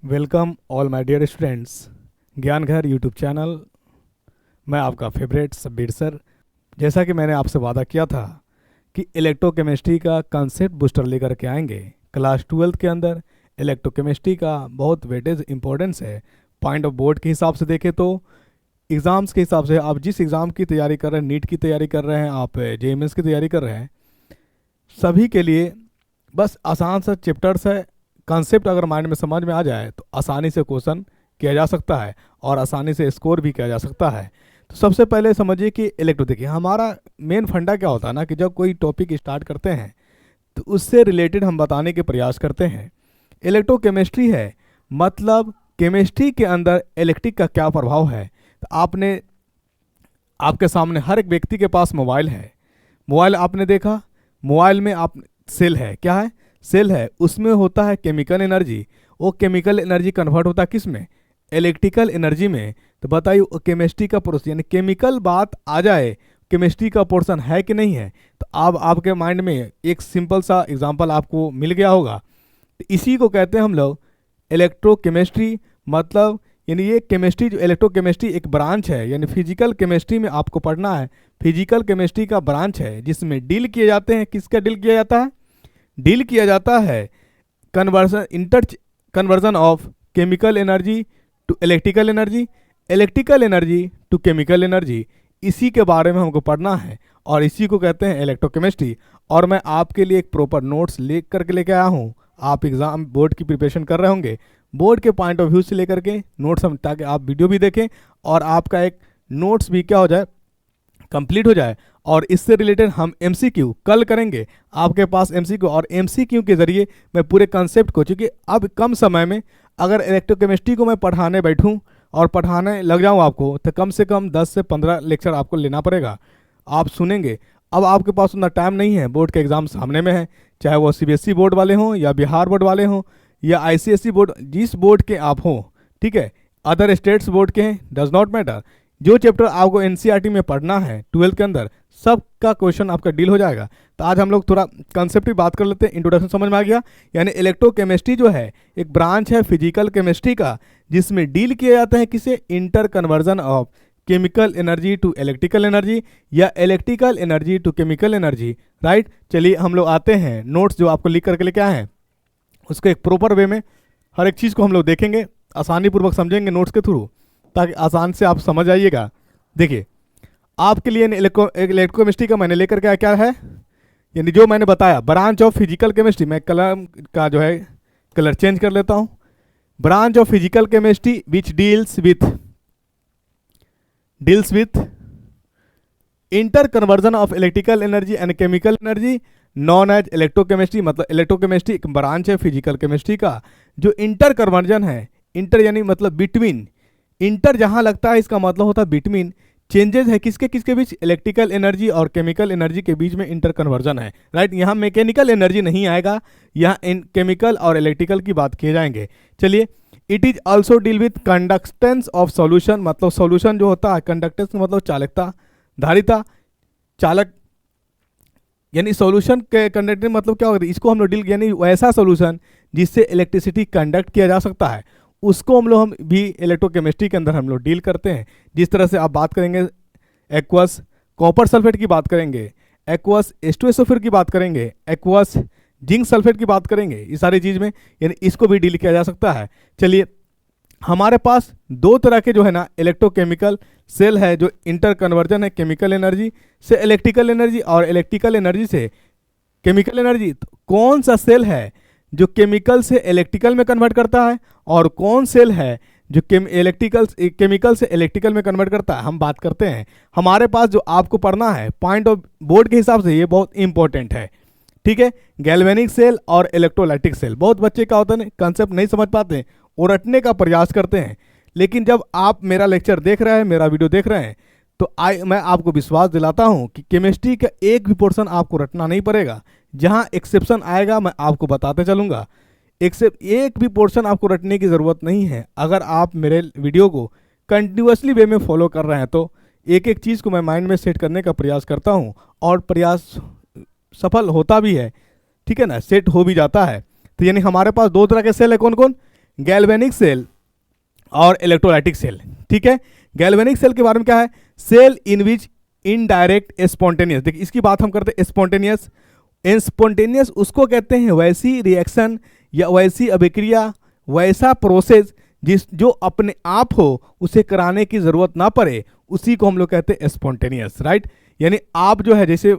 Welcome all my dear students. Gyan Ghar YouTube channel, मैं आपका favourite Sabbir sir. जैसा कि मैंने आपसे वादा किया था कि इलेक्ट्रोकेमिस्ट्री का कंसेप्ट बूस्टर लेकर के आएंगे। क्लास 12 के अंदर इलेक्ट्रोकेमिस्ट्री का बहुत वेटेज इंपॉर्टेंस है। पॉइंट ऑफ बोर्ड के हिसाब से देखें तो एग्ज़ाम्स के हिसाब से आप जिस एग्ज़ाम की तैयारी कर रहे हैं, नीट की तैयारी कर रहे हैं, आप जेईएमएस की तैयारी कर रहे हैं, सभी के लिए बस आसान सा चैप्टर्स है। कंसेप्ट अगर माइंड में समझ में आ जाए तो आसानी से क्वेश्चन किया जा सकता है और आसानी से स्कोर भी किया जा सकता है। तो सबसे पहले समझिए कि देखिए हमारा मेन फंडा क्या होता है ना, कि जब कोई टॉपिक स्टार्ट करते हैं तो उससे रिलेटेड हम बताने के प्रयास करते हैं। इलेक्ट्रोकेमिस्ट्री है मतलब केमिस्ट्री के अंदर इलेक्ट्रिक का क्या प्रभाव है। तो आपके सामने हर एक व्यक्ति के पास मोबाइल है। मोबाइल आपने देखा, मोबाइल में आप सेल है, क्या है, सेल है, उसमें होता है केमिकल एनर्जी। वो केमिकल एनर्जी कन्वर्ट होता है किस में, इलेक्ट्रिकल एनर्जी में। तो बताइए केमिस्ट्री का पोर्शन यानी केमिकल बात आ जाए, केमिस्ट्री का पोर्शन है कि नहीं है। तो अब आपके माइंड में एक सिंपल सा एग्जांपल आपको मिल गया होगा। तो इसी को कहते हैं हम लोग इलेक्ट्रोकेमिस्ट्री। मतलब यानी ये केमिस्ट्री, जो इलेक्ट्रोकेमिस्ट्री एक ब्रांच है, यानी फिजिकल केमिस्ट्री में आपको पढ़ना है। फिजिकल केमिस्ट्री का ब्रांच है जिसमें डील किए जाते हैं, किसका डील किया जाता है, डील किया जाता है conversion of chemical energy to electrical energy, electrical energy to chemical energy. इसी के बारे में हमको पढ़ना है और इसी को कहते हैं इलेक्ट्रोकेमिस्ट्री। और मैं आपके लिए एक प्रॉपर नोट्स लेके आया हूँ। आप एग्जाम बोर्ड की प्रिपरेशन कर रहे होंगे, बोर्ड के पॉइंट ऑफ व्यू से लेकर के नोट्स हम, ताकि आप वीडियो भी देखें और आपका एक नोट्स भी क्या हो जाए, कंप्लीट हो जाए। और इससे रिलेटेड हम एमसीक्यू कल करेंगे आपके पास एमसीक्यू, और एमसीक्यू के जरिए मैं पूरे कंसेप्ट को, चूँकि अब कम समय में अगर इलेक्ट्रोकेमिस्ट्री को मैं पढ़ाने बैठूं और पढ़ाने लग जाऊं आपको, तो कम से कम 10 से 15 लेक्चर आपको लेना पड़ेगा। आप सुनेंगे, अब आपके पास उतना टाइम नहीं है, बोर्ड के एग्ज़ाम सामने में है, चाहे वो सीबीएसई बोर्ड वाले हों या बिहार बोर्ड वाले हों या आईसीएसई बोर्ड, जिस बोर्ड के आप हों, ठीक है, अदर स्टेट्स बोर्ड के हैं, डज नॉट मैटर। जो चैप्टर आपको एनसीईआरटी में पढ़ना है 12th के अंदर, सब का क्वेश्चन आपका डील हो जाएगा। तो आज हम लोग थोड़ा कंसेप्ट की बात कर लेते हैं। इंट्रोडक्शन समझ में आ गया। यानी इलेक्ट्रोकेमिस्ट्री जो है एक ब्रांच है फिजिकल केमिस्ट्री का, जिसमें डील किया जाता है किसे, inter conversion of chemical energy to electrical energy या electrical energy to chemical energy. Right, चलिए हम लोग आते हैं नोट्स जो आपको लिख करके लेके आए हैं, उसको एक प्रॉपर वे में हर एक चीज़ को हम लोग देखेंगे, आसानी पूर्वक समझेंगे नोट्स के थ्रू, ताकि आसान से आप समझ आइएगा। देखिए आपके लिए इलेक्ट्रोकेमिस्ट्री का मैंने लेकर के क्या है, यानी जो मैंने बताया ब्रांच ऑफ फिजिकल केमिस्ट्री। मैं कलर का जो है कलर चेंज कर लेता हूँ। Branch of physical chemistry which deals with inter conversion of electrical energy and chemical energy known as electrochemistry. मतलब इलेक्ट्रोकेमिस्ट्री एक ब्रांच है फिजिकल केमिस्ट्री का जो इंटर कन्वर्जन है। इंटर यानी मतलब बिटवीन, इंटर जहां लगता है इसका मतलब होता है बिटवीन, चेंजेस है किसके किसके बीच, इलेक्ट्रिकल एनर्जी और केमिकल एनर्जी के बीच में इंटर कन्वर्जन है। राइट, यहाँ मैकेनिकल एनर्जी नहीं आएगा, यहाँ केमिकल और इलेक्ट्रिकल की बात किए जाएंगे। चलिए, it is also deal with conductance of solution. मतलब सॉल्यूशन जो होता है, कंडक्टेंस मतलब चालकता, धारिता, चालक, यानी सॉल्यूशन के कंडक्टेंस मतलब क्या होता है, इसको हम लोग डील, यानी वैसा सॉल्यूशन जिससे इलेक्ट्रिसिटी कंडक्ट किया जा सकता है, उसको हम भी इलेक्ट्रोकेमिस्ट्री के अंदर हम लोग डील करते हैं। जिस तरह से आप बात करेंगे एक्वस कॉपर सल्फेट की बात करेंगे, एक्वस H2SO4 की बात करेंगे, एक्वस जिंक सल्फेट की बात करेंगे, ये सारी चीज़ में यानी इसको भी डील किया जा सकता है। चलिए, हमारे पास दो तरह के जो है ना इलेक्ट्रोकेमिकल सेल है, जो इंटर कन्वर्जन है केमिकल एनर्जी से इलेक्ट्रिकल एनर्जी और इलेक्ट्रिकल एनर्जी से केमिकल एनर्जी। तो कौन सा सेल है जो केमिकल से इलेक्ट्रिकल में कन्वर्ट करता है और कौन सेल है जो केमिकल से इलेक्ट्रिकल में कन्वर्ट करता है, हम बात करते हैं। हमारे पास जो आपको पढ़ना है पॉइंट ऑफ बोर्ड के हिसाब से ये बहुत इंपॉर्टेंट है, ठीक है। गैल्वेनिक सेल और इलेक्ट्रोलाइटिक सेल, बहुत बच्चे का होता है कंसेप्ट नहीं समझ पाते हैं और रटने का प्रयास करते हैं, लेकिन जब आप मेरा लेक्चर देख रहे हैं, मेरा वीडियो देख रहे हैं, तो मैं आपको विश्वास दिलाता हूं कि केमिस्ट्री का एक भी पोर्शन आपको रटना नहीं पड़ेगा। जहां एक्सेप्शन आएगा मैं आपको बताते चलूंगा। एक भी पोर्शन आपको रटने की ज़रूरत नहीं है। अगर आप मेरे वीडियो को कंटिन्यूसली वे में फॉलो कर रहे हैं तो एक एक चीज़ को मैं माइंड में सेट करने का प्रयास करता हूं और प्रयास सफल होता भी है, ठीक है ना, सेट हो भी जाता है। तो यानी हमारे पास दो तरह के सेल है, कौन कौन, गैल्वेनिक सेल और इलेक्ट्रोलाइटिक सेल। ठीक है, गैल्वेनिक सेल के बारे में क्या है, cell in which indirect spontaneous, देखिए इसकी बात हम करते हैं स्पॉन्टेनियस। स्पॉन्टेनियस उसको कहते हैं वैसी रिएक्शन या वैसी अभिक्रिया, वैसा प्रोसेस जो अपने आप हो, उसे कराने की जरूरत ना पड़े, उसी को हम लोग कहते हैं स्पॉन्टेनियस, राइट। यानी आप जो है जैसे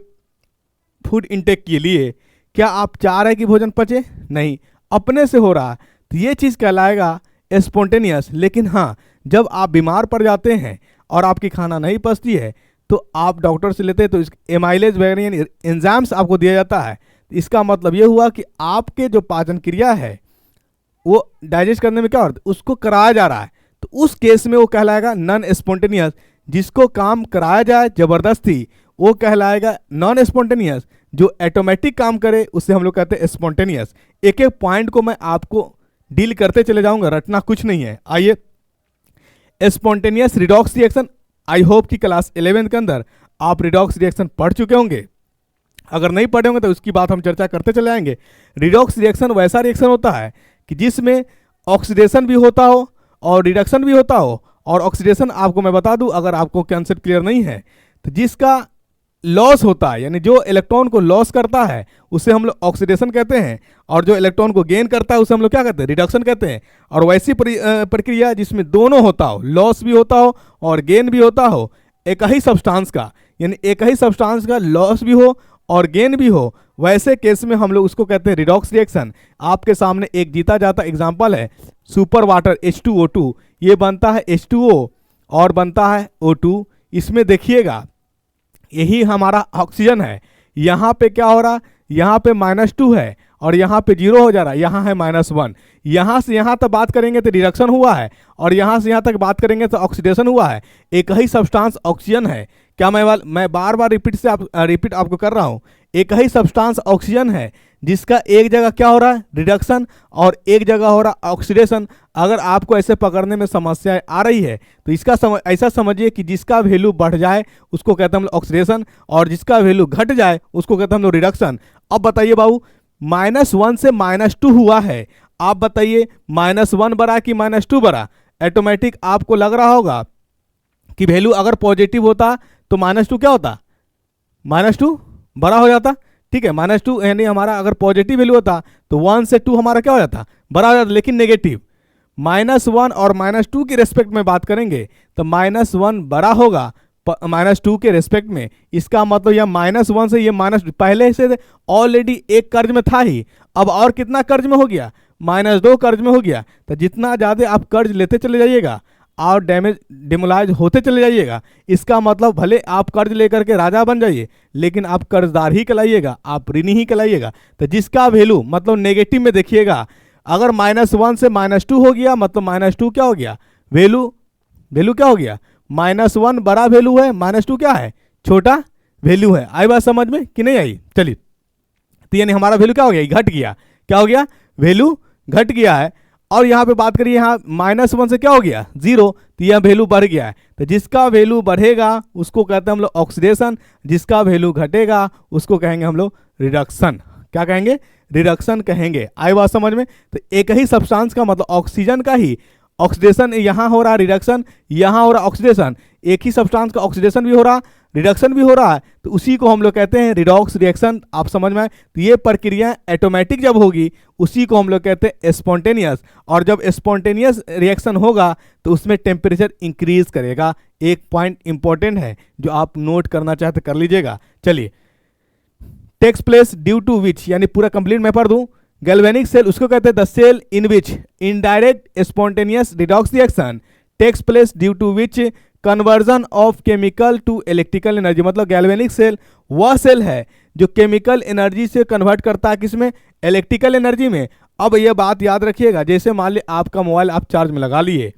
फूड इंटेक के लिए क्या आप चाह रहे हैं कि भोजन पचे, नहीं, अपने से हो रहा है, तो ये चीज़ कहलाएगा स्पॉन्टेनियस। लेकिन हाँ, जब आप बीमार पड़ जाते हैं और आपकी खाना नहीं पचती है तो आप डॉक्टर से लेते हैं, तो एमाइलेज वगैरह यानी एंजाइम्स आपको दिया जाता है। इसका मतलब ये हुआ कि आपके जो पाचन क्रिया है वो डाइजेस्ट करने में क्या होता है, उसको कराया जा रहा है, तो उस केस में वो कहलाएगा नॉन स्पॉन्टेनियस। जिसको काम कराया जाए जबरदस्ती वो कहलाएगा नॉन स्पॉन्टेनियस। जो ऑटोमेटिक काम करे उसे हम लोग कहते हैं स्पॉन्टेनियस। एक एक पॉइंट को मैं आपको डील करते चले जाऊंगा, रटना कुछ नहीं है। आइए, spontaneous redox reaction, I hope कि क्लास 11 के अंदर आप रिडॉक्स रिएक्शन पढ़ चुके होंगे। अगर नहीं पढ़े होंगे तो उसकी बात हम चर्चा करते चले आएंगे। रिडॉक्स रिएक्शन वैसा रिएक्शन होता है कि जिसमें ऑक्सीडेशन भी होता हो और रिडक्शन भी होता हो। और ऑक्सीडेशन आपको मैं बता दूं, अगर आपको कंसेप्ट क्लियर नहीं है, तो जिसका लॉस होता है, यानी जो इलेक्ट्रॉन को लॉस करता है उसे हम लोग ऑक्सीडेशन कहते हैं, और जो इलेक्ट्रॉन को गेन करता है उसे हम लोग क्या कहते हैं, रिडक्शन कहते हैं। और वैसी प्रक्रिया जिसमें दोनों होता हो, लॉस भी होता हो और गेन भी होता हो, एक ही सब्सटेंस का, यानी एक ही सब्सटेंस का लॉस भी हो और गेन भी हो, वैसे केस में हम लोग उसको कहते हैं रिडॉक्स रिएक्शन। आपके सामने एक जीता जाता एग्जाम्पल है, सुपर वाटर H2O2, ये बनता है H2O और बनता है O2। इसमें देखिएगा यही हमारा ऑक्सीजन है, यहाँ पे क्या हो रहा, यहाँ पे -2 है और यहाँ पे 0 हो जा रहा है, यहाँ है -1। यहाँ से यहाँ तक बात करेंगे तो रिडक्शन हुआ है और यहाँ से यहाँ तक बात करेंगे तो ऑक्सीडेशन हुआ है। एक ही सब्सटेंस ऑक्सीजन है। क्या मैं बार बार रिपीट आपको कर रहा हूँ, एक ही सब्सटेंस ऑक्सीजन है जिसका एक जगह क्या हो रहा है, रिडक्शन, और एक जगह हो रहा है ऑक्सीडेशन। अगर आपको ऐसे पकड़ने में समस्या आ रही है तो इसका ऐसा समझिए कि जिसका वैल्यू बढ़ जाए उसको कहते हैं हम लोग ऑक्सीडेशन, और जिसका वैल्यू घट जाए उसको कहते हैं हम लोग रिडक्शन। अब बताइए बाबू, -1 से -2 हुआ है, आप बताइए -1 बड़ा कि -2 बड़ा। ऑटोमेटिक आपको लग रहा होगा कि वैल्यू अगर पॉजिटिव होता तो -2 क्या होता, -2 बड़ा हो जाता। ठीक है, -2 यानी हमारा अगर पॉजिटिव वैल्यू होता तो 1 से 2 हमारा क्या हो जाता, बड़ा हो जाता। लेकिन नेगेटिव, -1 और -2 के रेस्पेक्ट में बात करेंगे तो -1 बड़ा होगा -2 के रेस्पेक्ट में। इसका मतलब यह -1 से ये पहले से ऑलरेडी एक कर्ज में था ही, अब और कितना कर्ज में हो गया, -2 कर्ज में हो गया। तो जितना ज़्यादा आप कर्ज लेते चले जाइएगा और डिमोलाइज होते चले जाइएगा, इसका मतलब भले आप कर्ज लेकर के राजा बन जाइए लेकिन आप कर्जदार ही कहलाइएगा, आप ऋणी ही कहलाइएगा। तो जिसका वैल्यू मतलब नेगेटिव में देखिएगा, अगर -1 से -2 हो गया मतलब -2 क्या हो गया, वैल्यू क्या हो गया, -1 बड़ा वैल्यू है, -2 क्या है, छोटा वैल्यू है। आई बात समझ में कि नहीं आई? चलिए, तो यानी हमारा वैल्यू क्या हो गया, घट गया। क्या हो गया, वैल्यू घट गया है। और यहाँ पे बात करिए, यहाँ -1 से क्या हो गया, 0, तो यह वैल्यू बढ़ गया है। तो जिसका वैल्यू बढ़ेगा उसको कहते हैं हम लोग ऑक्सीडेशन, जिसका वैल्यू घटेगा उसको कहेंगे हम लोग रिडक्शन। क्या कहेंगे, रिडक्शन कहेंगे। आई बात समझ में? तो एक ही सब्सटेंस का मतलब ऑक्सीजन का ही ऑक्सीडेशन, यहाँ हो रहा रिडक्शन, यहाँ हो रहा ऑक्सीडेशन, एक ही सब्सटेंस का ऑक्सीडेशन भी हो रहा, रिडक्शन भी हो रहा है, तो उसी को हम लोग कहते हैं रिडॉक्स रिएक्शन। आप समझ में आए? तो ये प्रक्रिया ऑटोमेटिक जब होगी उसी को हम लोग कहते हैं स्पॉन्टेनियस। और जब स्पॉन्टेनियस रिएक्शन होगा तो उसमें टेम्परेचर इंक्रीज करेगा। एक पॉइंट इंपॉर्टेंट है जो आप नोट करना चाहते कर लीजिएगा। चलिए, टेक्स प्लेस ड्यू टू विच, यानी पूरा कंप्लीट मैं पढ़ दूं, गैल्वेनिक सेल उसको कहते हैं the cell in which indirect spontaneous redox reaction takes place due to which conversion of chemical to electrical energy. मतलब गैल्वेनिक सेल वह सेल है जो केमिकल एनर्जी से कन्वर्ट करता है किसमें, इलेक्ट्रिकल एनर्जी में। अब यह बात याद रखिएगा, जैसे मान लीजिए आपका मोबाइल आप चार्ज में लगा लिए,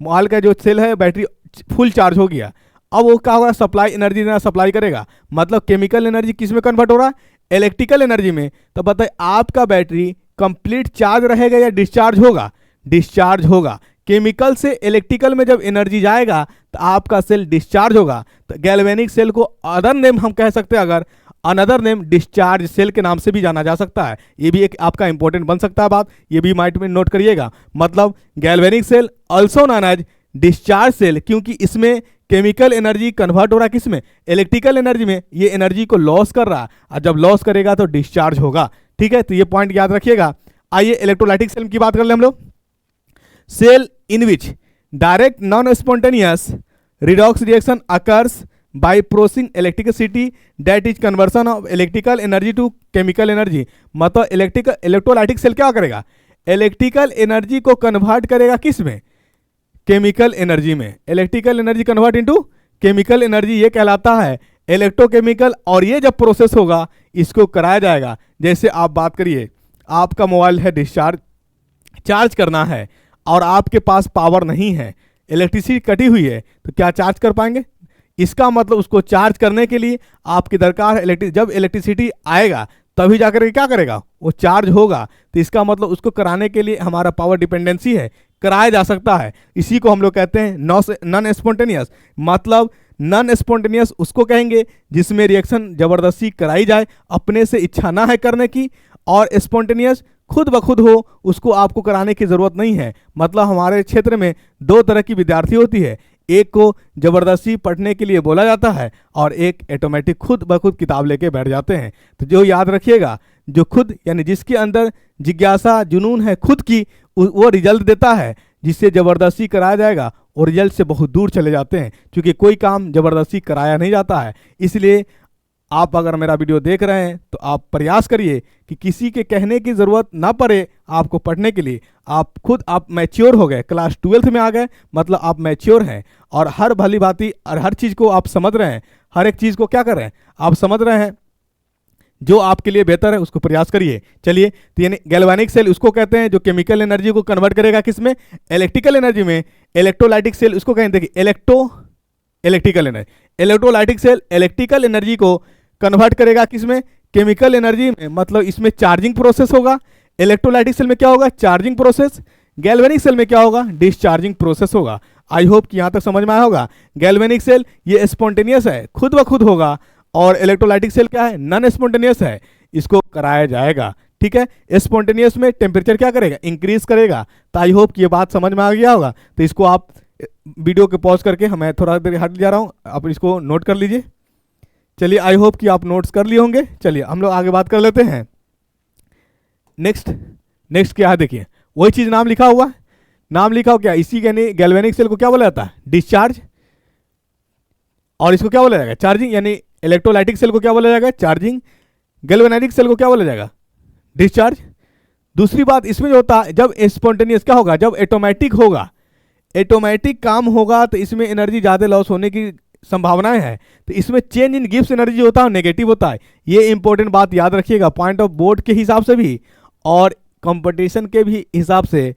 मोबाइल का जो सेल है बैटरी फुल चार्ज हो गया, अब वो क्या होगा, सप्लाई एनर्जी देना सप्लाई करेगा। मतलब केमिकल एनर्जी किस में कन्वर्ट हो रहा है, इलेक्ट्रिकल एनर्जी में। तो बताइए आपका बैटरी कंप्लीट चार्ज रहेगा या डिस्चार्ज होगा, डिस्चार्ज होगा। केमिकल से इलेक्ट्रिकल में जब एनर्जी जाएगा तो आपका सेल डिस्चार्ज होगा। तो गैल्वेनिक सेल को अदर नेम हम कह सकते हैं, अगर अनदर नेम डिस्चार्ज सेल के नाम से भी जाना जा सकता है। ये भी एक आपका इंपॉर्टेंट बन सकता है बात, ये भी माइंड में नोट करिएगा। मतलब galvanic cell also known as discharge cell, क्योंकि इसमें केमिकल एनर्जी कन्वर्ट हो रहा है किसमें, इलेक्ट्रिकल एनर्जी में। ये एनर्जी को लॉस कर रहा है, और जब लॉस करेगा तो डिस्चार्ज होगा। ठीक है, तो ये पॉइंट याद रखिएगा। आइए इलेक्ट्रोलाइटिक सेल की बात कर ले हम लोग। Cell in which direct non spontaneous redox reaction occurs by processing electricity that is conversion of electrical energy to chemical energy. मतलब इलेक्ट्रोलाइटिक सेल क्या करेगा, इलेक्ट्रिकल एनर्जी को कन्वर्ट करेगा किस में, केमिकल एनर्जी में। Electrical energy convert into chemical energy, ये कहलाता है इलेक्ट्रोकेमिकल। और ये जब प्रोसेस होगा इसको कराया जाएगा। जैसे आप बात करिए, आपका मोबाइल है डिस्चार्ज, चार्ज करना है और आपके पास पावर नहीं है, इलेक्ट्रिसिटी कटी हुई है, तो क्या चार्ज कर पाएंगे। इसका मतलब उसको चार्ज करने के लिए आपकी दरकार है जब इलेक्ट्रिसिटी आएगा तभी जाकर के क्या करेगा, वो चार्ज होगा। तो इसका मतलब उसको कराने के लिए हमारा पावर डिपेंडेंसी है, कराया जा सकता है। इसी को हम लोग कहते हैं नॉन स्पॉन्टेनियस। मतलब नॉन स्पॉन्टेनियस उसको कहेंगे जिसमें रिएक्शन जबरदस्ती कराई जाए, अपने से इच्छा ना है करने की। और स्पॉन्टेनियस खुद ब खुद हो, उसको आपको कराने की ज़रूरत नहीं है। मतलब हमारे क्षेत्र में दो तरह की विद्यार्थी होती है, एक को जबरदस्ती पढ़ने के लिए बोला जाता है और एक ऑटोमेटिक खुद ब खुद किताब लेके बैठ जाते हैं। तो जो याद रखिएगा, जो खुद यानी जिसके अंदर जिज्ञासा जुनून है खुद की, वो रिजल्ट देता है। जिससे ज़बरदस्ती कराया जाएगा और रिजल्ट से बहुत दूर चले जाते हैं, क्योंकि कोई काम ज़बरदस्ती कराया नहीं जाता है। इसलिए आप अगर मेरा वीडियो देख रहे हैं तो आप प्रयास करिए कि किसी के कहने की ज़रूरत ना पड़े आपको पढ़ने के लिए। आप मैच्योर हो गए, क्लास 12th में आ गए, मतलब आप मैच्योर हैं और हर भली भांति और हर चीज़ को आप समझ रहे हैं। हर एक चीज़ को क्या कर रहे हैं, आप समझ रहे हैं। जो आपके लिए बेहतर है उसको प्रयास करिए। चलिए, तो यानी गैल्वेनिक सेल उसको कहते हैं जो केमिकल एनर्जी को कन्वर्ट करेगा किसमें, इलेक्ट्रिकल एनर्जी में। इलेक्ट्रोलाइटिक सेल उसको कहते हैं electrical energy. Electrolytic cell electrical energy को कन्वर्ट करेगा किसमें, केमिकल एनर्जी में। मतलब इसमें चार्जिंग प्रोसेस होगा। इलेक्ट्रोलाइटिक सेल में क्या होगा, चार्जिंग प्रोसेस। गैल्वेनिक सेल में क्या होगा, डिस्चार्जिंग प्रोसेस होगा। आई होप कि यहां तक समझ में आया होगा। गैल्वेनिक सेल ये स्पॉन्टेनियस है, खुद ब खुद होगा, और इलेक्ट्रोलाइटिक सेल क्या है, नॉन स्पॉन्टेनियस है, इसको कराया जाएगा। ठीक है, स्पॉन्टेनियस में टेम्परेचर क्या करेगा, इंक्रीज करेगा। तो आई होप कि ये बात समझ में आ गया होगा। तो इसको आप वीडियो के पॉज करके, मैं थोड़ा देर हट जा रहा हूँ, आप इसको नोट कर लीजिए। चलिए, आई होप कि आप नोट्स कर लिए होंगे। चलिए हम लोग आगे बात कर लेते हैं। नेक्स्ट क्या है, देखिए वही चीज़ नाम लिखा हुआ है। नाम लिखा हो क्या, इसी यानी गैल्वेनिक सेल को क्या बोला जाता है, डिस्चार्ज। और इसको क्या बोला जाएगा, चार्जिंग। यानी इलेक्ट्रोलाइटिक सेल को क्या बोला जाएगा, चार्जिंग। गैल्वेनिक सेल को क्या बोला जाएगा, डिस्चार्ज। दूसरी बात इसमें जो होता है, जब स्पॉन्टेनियस क्या होगा, जब ऑटोमेटिक होगा, ऑटोमेटिक काम होगा, तो इसमें एनर्जी ज़्यादा लॉस होने की संभावनाएं हैं। तो इसमें चेंज इन गिब्स एनर्जी होता है, नेगेटिव होता है। ये इंपॉर्टेंट बात याद रखिएगा, पॉइंट ऑफ बोर्ड के हिसाब से भी और कंपटीशन के भी हिसाब से।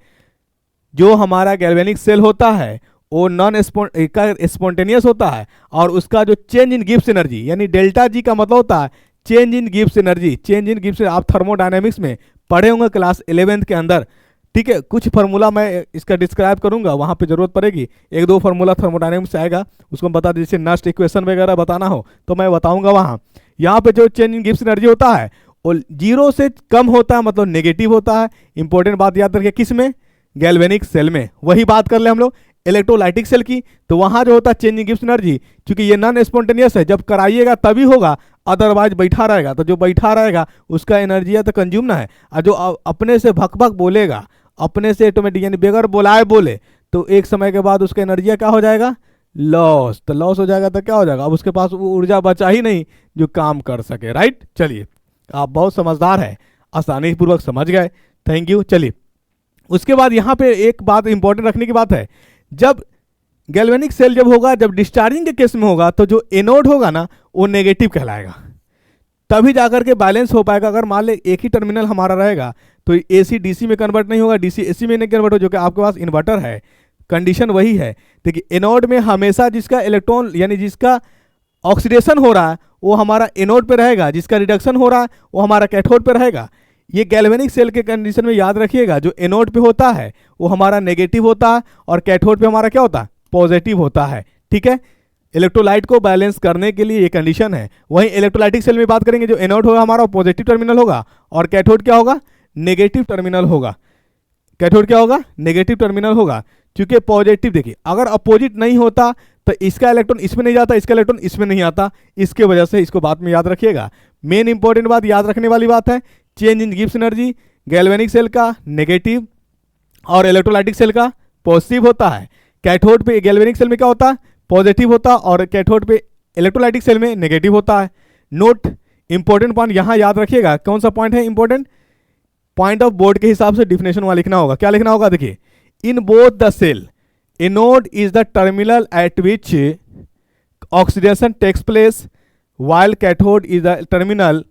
जो हमारा गैल्वेनिक सेल होता है वो नॉन स्पॉन्टेनियस होता है, और उसका जो चेंज इन गिब्स एनर्जी यानी डेल्टा जी का मतलब होता है change in Gibbs energy. Change in Gibbs आप थर्मोडायनेमिक्स में पढ़े होंगे क्लास 11th के अंदर। ठीक है, कुछ फार्मूला मैं इसका डिस्क्राइब करूंगा, वहाँ पे जरूरत पड़ेगी। एक दो फार्मूला थर्मोडायनेमिक्स से आएगा, उसको बता दीजिए। जैसे नस्ट इक्वेशन वगैरह बताना हो तो मैं बताऊंगा वहाँ। यहाँ पे जो चेंज इन गिब्स एनर्जी होता है वो 0 से कम होता है, मतलब नेगेटिव होता है। इंपॉर्टेंट बात याद रखिए, किस में, गैल्वेनिक सेल में। वही बात कर ले हम लोग इलेक्ट्रोलाइटिक सेल की। तो वहाँ जो होता है चेंज इन गिब्स एनर्जी, क्योंकि ये नॉन स्पॉन्टेनियस है, जब कराइएगा तभी होगा, अदरवाइज बैठा रहेगा। तो जो बैठा रहेगा उसका एनर्जी या तो कंज्यूम ना है, और जो अपने से भक भक बोलेगा, अपने से ऑटोमेटिक यानी बगैर बुलाए बोले, तो एक समय के बाद उसका एनर्जी क्या हो जाएगा, लॉस। तो लॉस हो जाएगा तो क्या हो जाएगा, अब उसके पास वो ऊर्जा बचा ही नहीं जो काम कर सके। राइट, चलिए आप बहुत समझदार है, आसानी पूर्वक समझ गए, थैंक यू। चलिए उसके बाद यहाँ पे एक बात इंपॉर्टेंट रखने की बात है, जब गैल्वेनिक सेल जब होगा, जब डिस्चार्जिंग के केस में होगा, तो जो एनोड होगा ना वो नेगेटिव कहलाएगा, तभी जाकर के बैलेंस हो पाएगा। अगर मान ले एक ही टर्मिनल हमारा रहेगा तो एसी डीसी में कन्वर्ट नहीं होगा, डीसी एसी में नहीं कन्वर्ट हो, जो कि आपके पास इन्वर्टर है, कंडीशन वही है। देखिए एनोड में हमेशा जिसका इलेक्ट्रॉन यानी जिसका ऑक्सीडेशन हो रहा है वो हमारा एनोड पे रहेगा, जिसका रिडक्शन हो रहा है वो हमारा कैथोड पे रहेगा। ये गैल्वेनिक सेल के कंडीशन में याद रखिएगा, जो एनोड पे होता है वो हमारा नेगेटिव होता है और कैथोड पे हमारा क्या होता है, पॉजिटिव होता है। ठीक है, इलेक्ट्रोलाइट को बैलेंस करने के लिए ये कंडीशन है। वहीं इलेक्ट्रोलाइटिक सेल में बात करेंगे, जो एनोड होगा हमारा पॉजिटिव टर्मिनल होगा और कैथोड क्या होगा, नेगेटिव टर्मिनल होगा। कैथोड क्या होगा, नेगेटिव टर्मिनल होगा। क्योंकि पॉजिटिव, देखिए अगर अपोजिट नहीं होता तो इसका इलेक्ट्रॉन इसमें नहीं जाता, इसका इलेक्ट्रॉन इसमें नहीं आता, इसके वजह से इसको बाद में याद रखिएगा। मेन इंपॉर्टेंट बात याद रखने वाली बात है, change in Gibbs energy galvanic cell का नेगेटिव और इलेक्ट्रोलाइटिक सेल का पॉजिटिव होता है। कैथोड पे गैल्वेनिक सेल में क्या होता है, पॉजिटिव होता है, और कैथोड पे इलेक्ट्रोलाइटिक सेल में नेगेटिव होता है। नोट, इंपॉर्टेंट पॉइंट यहाँ याद रखिएगा। कौन सा पॉइंट है इंपॉर्टेंट, पॉइंट ऑफ बोर्ड के हिसाब से डिफिनेशन वहाँ लिखना होगा। क्या लिखना होगा, देखिए, in both the cell anode is the terminal at which oxidation takes place while cathode is the terminal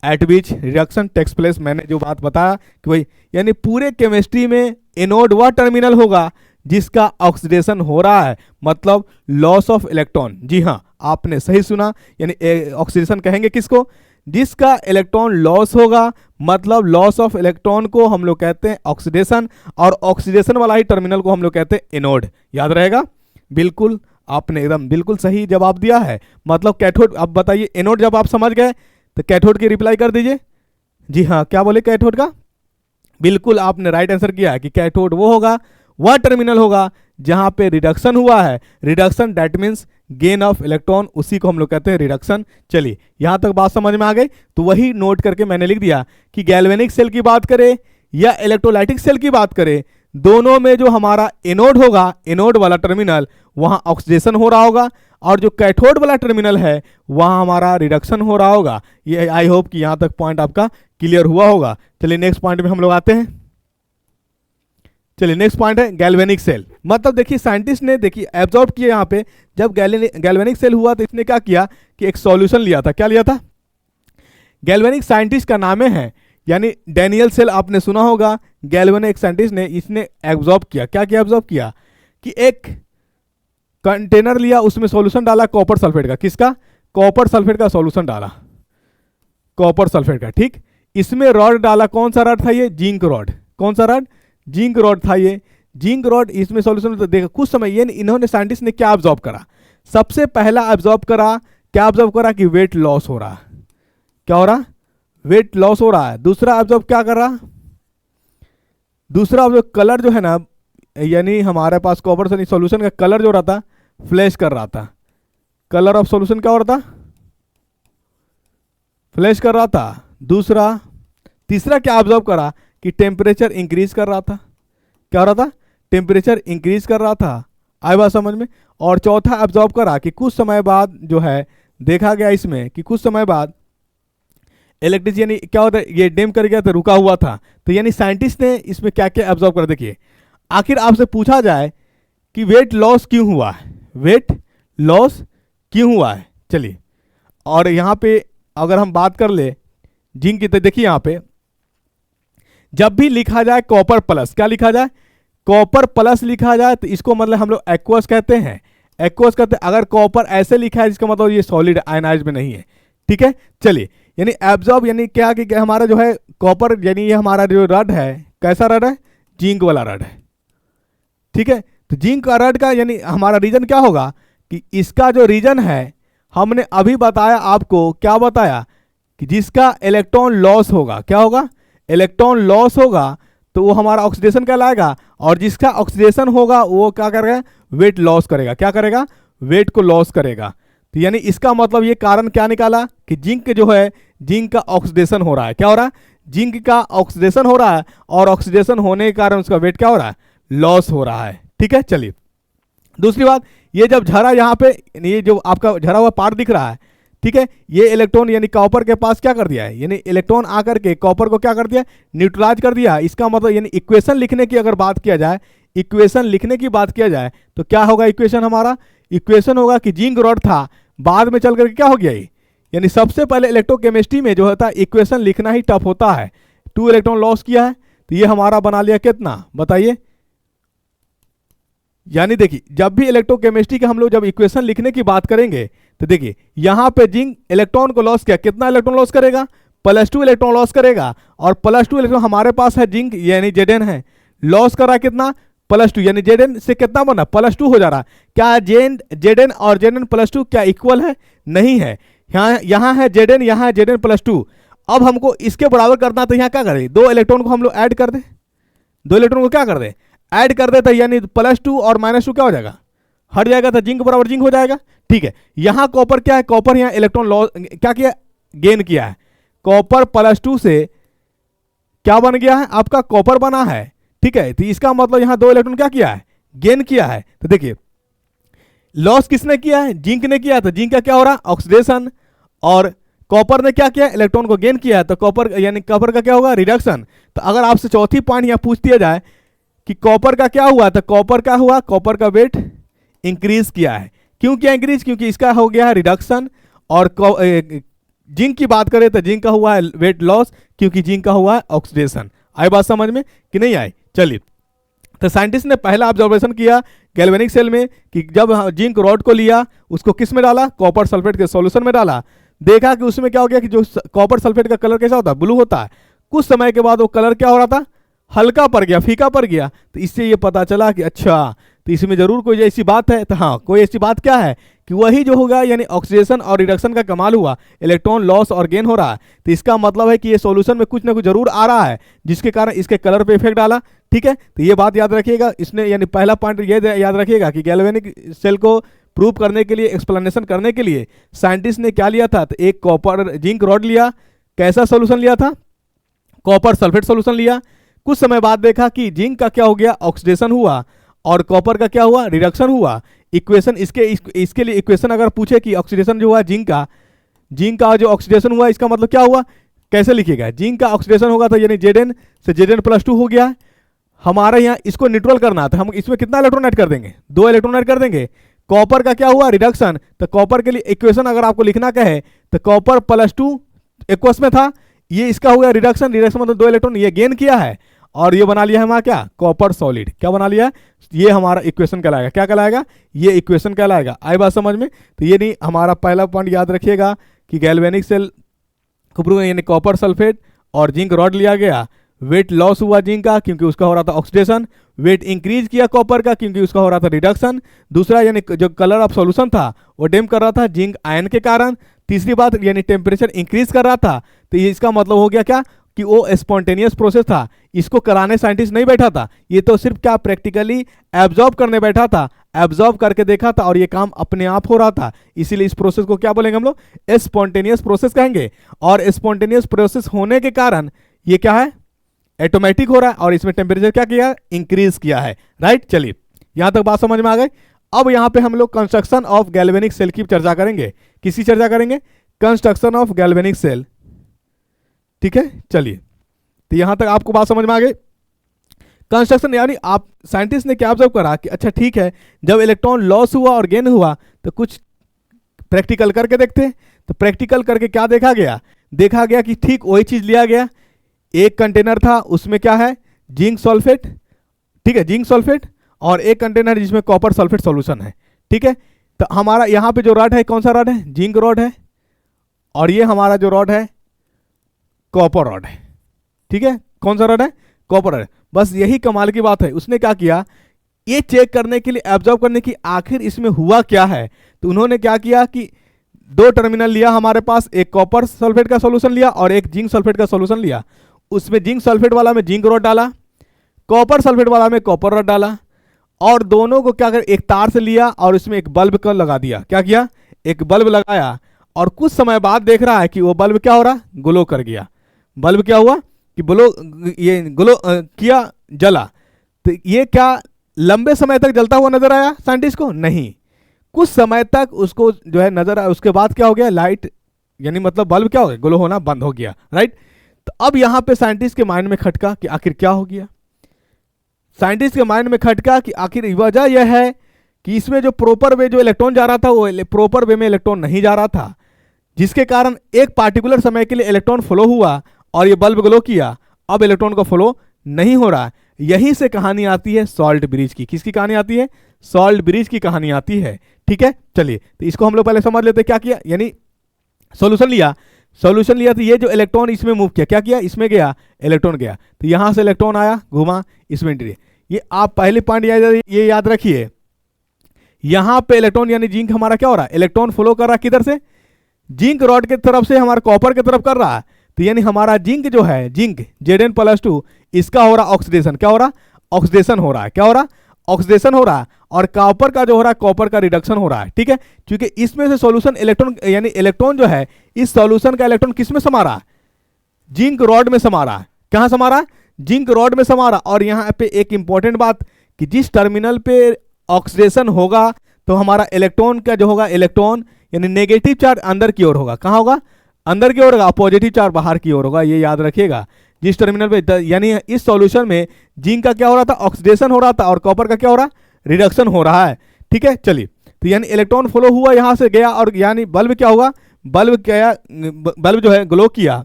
at which reduction takes place. मैंने जो बात बताया कि भाई यानी पूरे केमिस्ट्री में एनोड वह टर्मिनल होगा जिसका ऑक्सीडेशन हो रहा है, मतलब लॉस ऑफ इलेक्ट्रॉन। जी हाँ, आपने सही सुना, यानी ऑक्सीडेशन कहेंगे किसको, जिसका इलेक्ट्रॉन लॉस होगा, मतलब लॉस ऑफ इलेक्ट्रॉन को हम लोग कहते हैं ऑक्सीडेशन, और ऑक्सीडेशन वाला ही टर्मिनल को हम लोग कहते हैं एनोड। याद रहेगा, बिल्कुल आपने एकदम बिल्कुल सही जवाब दिया है। मतलब कैथोड, अब बताइए एनोड जब आप समझ गए तो कैथोड की रिप्लाई कर दीजिए। जी हाँ, क्या बोले कैथोड का, बिल्कुल आपने राइट आंसर किया है कि कैथोड वो होगा, वह टर्मिनल होगा जहां पे रिडक्शन हुआ है। Reduction that means gain of electron, उसी को हम लोग कहते हैं रिडक्शन। चलिए यहां तक बात समझ में आ गई, तो वही नोट करके मैंने लिख दिया कि गैल्वेनिक सेल की बात करें या इलेक्ट्रोलाइटिक सेल की बात करें, दोनों में जो हमारा एनोड होगा, एनोड वाला टर्मिनल, वहां ऑक्सीडेशन हो रहा होगा, और जो कैथोड वाला टर्मिनल है वहां हमारा रिडक्शन हो रहा होगा। ये आई होप कि यहां तक पॉइंट आपका क्लियर हुआ होगा। चलिए नेक्स्ट पॉइंट में हम लोग आते हैं। चलिए नेक्स्ट पॉइंट है गैल्वेनिक सेल। मतलब देखिए साइंटिस्ट ने देखिए एब्जॉर्ब किया, यहाँ पे जब गैल्वेनिक सेल हुआ तो इसने क्या किया कि एक सॉल्यूशन लिया था। क्या लिया था, गैल्वेनिक साइंटिस्ट का नाम है, यानी डैनियल सेल आपने सुना होगा। गैल्वेनिक साइंटिस्ट ने इसने एब्जॉर्ब किया, क्या किया, एब्जॉर्ब किया कि एक कंटेनर लिया, उसमें सॉल्यूशन डाला कॉपर सल्फेट का। किसका, कॉपर सल्फेट का सॉल्यूशन डाला, कॉपर सल्फेट का, ठीक। इसमें रॉड डाला, कौन सा रॉड था ये, जिंक रॉड। कौन सा रॉड, जिंक रॉड था ये। जिंक रॉड इसमें सॉल्यूशन देखा कुछ समय, ये इन्होंने साइंटिस्ट ने क्या ऑब्जॉर्व करा, सबसे पहला ऑब्जॉर्व करा, क्या ऑब्जॉर्व करा कि वेट लॉस हो रहा है। क्या हो रहा, वेट लॉस हो रहा है। दूसरा ऑब्जॉर्व क्या कर रहा, दूसरा ऑब्जॉर्व कलर जो है ना, यानी हमारे पास कॉपर सॉल्यूशन का कलर जो रहा था फ्लैश कर रहा था। कलर ऑफ सॉल्यूशन क्या हो रहा था, फ्लैश कर रहा था। दूसरा, तीसरा क्या ऑब्जॉर्व करा कि टेम्परेचर इंक्रीज कर रहा था। क्या हो रहा था, टेम्परेचर इंक्रीज कर रहा था। आई बात समझ में। और चौथा ऑब्जॉर्व करा कि कुछ समय बाद जो है देखा गया इसमें कि कुछ समय बाद इलेक्ट्रिसिटी, यानी क्या होता है, ये डिम कर गया था, रुका हुआ था। तो यानी साइंटिस्ट ने इसमें क्या क्या ऑब्जॉर्व करा। देखिए आखिर आपसे पूछा जाए कि वेट लॉस क्यों हुआ है, वेट लॉस क्यों हुआ है। चलिए, और यहाँ पे अगर हम बात कर ले जिंक की, तो देखिए यहाँ पे जब भी लिखा जाए कॉपर प्लस, क्या लिखा जाए, कॉपर प्लस लिखा जाए, तो इसको मतलब हम लोग एक्वस कहते हैं, एक्वस कहते हैं। अगर कॉपर ऐसे लिखा है, इसका मतलब ये सॉलिड आयनाइज में नहीं है, ठीक है। चलिए, यानी एब्जॉर्ब यानी क्या कि हमारा जो है कॉपर, यानी ये हमारा जो रड है, कैसा रड है, जिंक वाला रड है, ठीक है। तो जिंक का रड का यानी हमारा रीजन क्या होगा कि इसका जो रीजन है हमने अभी बताया आपको, क्या बताया कि जिसका इलेक्ट्रॉन लॉस होगा, क्या होगा, इलेक्ट्रॉन लॉस होगा, तो वो हमारा ऑक्सीडेशन कहलाएगा, और जिसका ऑक्सीडेशन होगा वो क्या करेगा, वेट लॉस करेगा। क्या करेगा, वेट को लॉस करेगा। तो यानी इसका मतलब ये कारण क्या निकाला कि जिंक जो है, जिंक का ऑक्सीडेशन हो रहा है। क्या हो रहा है, जिंक का ऑक्सीडेशन हो रहा है, और ऑक्सीडेशन होने के कारण उसका वेट क्या हो रहा है, लॉस हो रहा है, ठीक है। चलिए दूसरी बात, ये जब झरा, यहाँ पे ये जो आपका झरा हुआ पार्ट दिख रहा है, ठीक है, ये इलेक्ट्रॉन यानी कॉपर के पास क्या कर दिया है, यानी इलेक्ट्रॉन आकर के कॉपर को क्या कर दिया, न्यूट्रलाइज कर दिया। इसका मतलब यानी इक्वेशन लिखने की अगर बात किया जाए, इक्वेशन लिखने की बात किया जाए तो क्या होगा इक्वेशन, हमारा इक्वेशन होगा कि जिंक रॉड था, बाद में चल करके क्या हो गया ये, यानी सबसे पहले इलेक्ट्रोकेमिस्ट्री में जो होता है इक्वेशन लिखना ही टफ होता है। 2 इलेक्ट्रॉन लॉस किया है, तो ये हमारा बना लिया कितना, बताइए। यानी देखिए जब भी इलेक्ट्रोकेमिस्ट्री के हम लोग जब इक्वेशन लिखने की बात करेंगे, तो देखिए यहाँ पे जिंक इलेक्ट्रॉन को लॉस किया, कितना इलेक्ट्रॉन लॉस करेगा, +2 इलेक्ट्रॉन लॉस करेगा, और +2 इलेक्ट्रॉन हमारे पास है जिंक यानी Zn है, लॉस करा कितना, +2 यानी जेड से कितना बना +2 हो जा रहा है। क्या जेड एन और जेड एन +2 क्या इक्वल है? नहीं है। यहाँ है जेड एन, यहाँ है जेड एन +2। अब हमको इसके बराबर करना, तो यहाँ क्या करें, 2 इलेक्ट्रॉन को हम लोग ऐड कर दें, 2 इलेक्ट्रॉन को क्या कर दें, ऐड कर देते, यानी +2 और -2 क्या हो जाएगा, हट जाएगा, तो जिंक बराबर जिंक हो जाएगा। ठीक है, यहाँ कॉपर क्या है, कॉपर यहाँ इलेक्ट्रॉन लॉस क्या किया, गेन किया है। कॉपर +2 से क्या बन गया है, आपका कॉपर बना है। ठीक है, तो इसका मतलब यहाँ 2 इलेक्ट्रॉन क्या किया है, गेन किया है। तो देखिए लॉस किसने किया है, जिंक ने किया, तो जिंक का क्या हो रहा है, ऑक्सीडेशन, और कॉपर ने क्या किया, इलेक्ट्रॉन को गेन किया है, तो कॉपर यानी कॉपर का क्या होगा, रिडक्शन। तो अगर आपसे चौथी पॉइंट यहाँ पूछ दिया जाए कि कॉपर का क्या हुआ, तो कॉपर का हुआ, कॉपर का वेट इंक्रीज किया है। क्यों किया इंक्रीज, क्योंकि इसका हो गया है रिडक्शन, और जिंक की बात करें तो जिंक का हुआ है वेट लॉस, क्योंकि जिंक का हुआ है ऑक्सीडेशन। आई बात समझ में कि नहीं आई? चलिए, तो साइंटिस्ट ने पहला ऑब्जर्वेशन किया गैल्वेनिक सेल में कि जब जिंक रॉड को लिया, उसको किस में डाला, कॉपर सल्फेट के सॉल्यूशन में डाला, देखा कि उसमें क्या हो गया कि जो कॉपर सल्फेट का कलर कैसा होता है, ब्लू होता है। कुछ समय के बाद वो कलर क्या हो रहा था, हल्का पड़ गया, फीका पड़ गया। तो इससे ये पता चला कि अच्छा, तो इसमें जरूर कोई ऐसी बात है। तो हाँ, कोई ऐसी बात क्या है कि वही जो होगा, यानी ऑक्सीडेशन और रिडक्शन का कमाल हुआ, इलेक्ट्रॉन लॉस और गेन हो रहा है। तो इसका मतलब है कि ये सॉल्यूशन में कुछ ना कुछ जरूर आ रहा है, जिसके कारण इसके कलर पे इफेक्ट डाला। ठीक है, तो ये बात याद रखिएगा। इसने यानी पहला पॉइंट ये याद रखिएगा कि गैल्वेनिक सेल को प्रूव करने के लिए, एक्सप्लेनेशन करने के लिए साइंटिस्ट ने क्या लिया था, तो एक कॉपर जिंक रॉड लिया। कैसा सोल्यूशन लिया था, कॉपर सल्फेट सोल्यूशन लिया। कुछ समय बाद देखा कि जिंक का क्या हो गया, ऑक्सीडेशन हुआ, और कॉपर का क्या हुआ, रिडक्शन हुआ। इक्वेशन इसके लिए इक्वेशन अगर पूछे कि ऑक्सीडेशन जो हुआ जिंक का जो ऑक्सीडेशन हुआ, इसका मतलब क्या हुआ, कैसे लिखिएगा, जिंक का ऑक्सीडेशन होगा तो यानी जेड से जेड +2 हो गया। हमारे यहाँ इसको न्यूट्रल करना था, हम इसमें कितना इलेक्ट्रॉन ऐड कर देंगे, 2 इलेक्ट्रॉन ऐड कर देंगे। कॉपर का क्या हुआ, रिडक्शन। तो कॉपर के लिए इक्वेशन अगर आपको लिखना कहे तो कॉपर +2 एक्वस में था, ये इसका हुआ रिडक्शन, रिडक्शन मतलब 2 इलेक्ट्रॉन ये गेन किया है, और ये बना लिया है हमारा क्या, कॉपर सॉलिड। क्या बना लिया, ये हमारा इक्वेशन कहलाएगा। क्या कहलाएगा, ये इक्वेशन कहलाएगा। आई बात समझ में? तो ये नहीं, हमारा पहला पॉइंट याद रखिएगा कि गैल्वेनिक सेल को यानी कॉपर सल्फेट और जिंक रॉड लिया गया। वेट लॉस हुआ जिंक का, क्योंकि उसका हो रहा था ऑक्सीडेशन। वेट इंक्रीज किया कॉपर का, क्योंकि उसका हो रहा था रिडक्शन। दूसरा, यानी जो कलर ऑफ सॉल्यूशन था वो डिम कर रहा था जिंक आयन के कारण। तीसरी बात, यानी टेम्परेचर इंक्रीज कर रहा था। तो ये इसका मतलब हो गया क्या कि वो स्पॉन्टेनियस प्रोसेस था, इसको कराने साइंटिस्ट नहीं बैठा था, ये तो सिर्फ क्या प्रैक्टिकली एब्जॉर्ब करने बैठा था, एब्जॉर्ब करके देखा था, और ये काम अपने आप हो रहा था। इसीलिए इस प्रोसेस को क्या बोलेंगे हम लोग, स्पॉन्टेनियस प्रोसेस कहेंगे। और स्पॉन्टेनियस प्रोसेस होने के कारण ये क्या है, ऑटोमेटिक हो रहा है, और इसमें टेम्परेचर क्या किया, इंक्रीज किया है। राइट, चलिए यहां तक बात समझ में आ गई। अब यहां पे हम लोग कंस्ट्रक्शन ऑफ गैल्वेनिक सेल की चर्चा करेंगे। किसकी चर्चा करेंगे, कंस्ट्रक्शन ऑफ गैल्वेनिक सेल। ठीक है, चलिए, तो यहां तक आपको बात समझ में आ गई। कंस्ट्रक्शन यानी आप साइंटिस्ट ने क्या ऑब्जर्व करा कि अच्छा ठीक है, जब इलेक्ट्रॉन लॉस हुआ और गेन हुआ तो कुछ प्रैक्टिकल करके देखते हैं। तो प्रैक्टिकल करके क्या देखा गया कि ठीक वही चीज लिया गया। एक कंटेनर था, उसमें क्या है, जिंक सल्फेट, ठीक है, जिंक सल्फेट, और एक कंटेनर जिसमें कॉपर सल्फेट सॉल्यूशन है। ठीक है, तो हमारा यहाँ पे जो रॉड है, कौन सा रॉड है, जिंक रॉड है, और ये हमारा जो रॉड है कॉपर रॉड है। ठीक है, कौन सा रॉड है, कॉपर रॉड है। बस यही कमाल की बात है, उसने क्या किया, ये चेक करने के लिए, एब्जॉर्व करने की आखिर इसमें हुआ क्या है, तो उन्होंने क्या किया कि 2 टर्मिनल लिया हमारे पास, एक कॉपर सल्फेट का सॉल्यूशन लिया और एक जिंक सल्फेट का सॉल्यूशन लिया। उसमें जिंक सल्फेट वाला में जिंक रॉड डाला, कॉपर सल्फेट वाला में कॉपर रॉड डाला, और दोनों को क्या कर, एक तार से लिया और उसमें एक बल्ब का लगा दिया। क्या किया, एक बल्ब लगाया, और कुछ समय बाद देख रहा है कि वो बल्ब क्या हो रहा, ग्लो कर गया। बल्ब क्या हुआ कि ग्लो किया, जला। तो ये क्या लंबे समय तक जलता हुआ नजर आया साइंटिस्ट को? नहीं, कुछ समय तक उसको जो है नजर आया। उसके बाद क्या हो गया, लाइट यानी मतलब बल्ब क्या हो गया, ग्लो होना बंद हो गया। राइट, तो अब यहां पे साइंटिस्ट के माइंड में खटका कि आखिर क्या हो गया। साइंटिस्ट के माइंड में खटका कि आखिर वजह यह है कि इसमें जो प्रॉपर वे जो इलेक्ट्रॉन जा रहा था वो प्रॉपर वे में इलेक्ट्रॉन नहीं जा रहा था, जिसके कारण एक पार्टिकुलर समय के लिए इलेक्ट्रॉन फ्लो हुआ और ये बल्ब ग्लो किया। अब इलेक्ट्रॉन का फ्लो नहीं हो रहा है। यहीं से कहानी आती है सॉल्ट ब्रिज की। किसकी कहानी आती है, सॉल्ट ब्रिज की कहानी आती है। ठीक है, चलिए, तो इसको हम लोग पहले समझ लेते हैं। क्या किया, यानी सॉल्यूशन लिया तो ये जो इलेक्ट्रॉन इसमें मूव किया, क्या किया, इसमें गया, इलेक्ट्रॉन गया, तो यहां से इलेक्ट्रॉन आया, घुमा, इसमें एंट्री। ये आप पहले पॉइंट ये याद रखिए, यहां पे इलेक्ट्रॉन यानी जिंक हमारा क्या हो रहा है, इलेक्ट्रॉन फ्लो कर रहा है किधर से, जिंक रॉड की तरफ से हमारा कॉपर की तरफ कर रहा है। तो यानी हमारा जिंक जो है, जिंक Zn+2, इसका हो रहा ऑक्सीडेशन, क्या हो रहा, ऑक्सीडेशन हो रहा है, क्या हो रहा, ऑक्सीडेशन हो रहा है। और कॉपर का जो हो रहा है, कॉपर का रिडक्शन हो रहा है, ठीक है। क्योंकि इसमें से सॉल्यूशन इलेक्ट्रॉन यानी इलेक्ट्रॉन जो है, इस सॉल्यूशन का इलेक्ट्रॉन किस में समा रहा है, जिंक रॉड में समा रहा है। कहां समा रहा है, जिंक रॉड में समा रहा। और यहां पे एक इंपॉर्टेंट बात कि जिस टर्मिनल पे ऑक्सीडेशन होगा तो हमारा इलेक्ट्रॉन का जो होगा, इलेक्ट्रॉन यानी नेगेटिव चार्ज अंदर की ओर होगा, कहां होगा, अंदर की ओर होगा, पॉजिटिव चार्ज बाहर की ओर होगा, ये याद रखिएगा। जिस टर्मिनल पे यानी इस सॉल्यूशन में जिंक का क्या हो रहा था, ऑक्सीडेशन हो रहा था, और कॉपर का क्या हो रहा, रिडक्शन हो रहा है, ठीक है। चलिए, तो यानी इलेक्ट्रॉन फ्लो हुआ यहां से गया, और यानी बल्ब क्या हुआ, बल्ब क्या, बल्ब जो है ग्लो किया,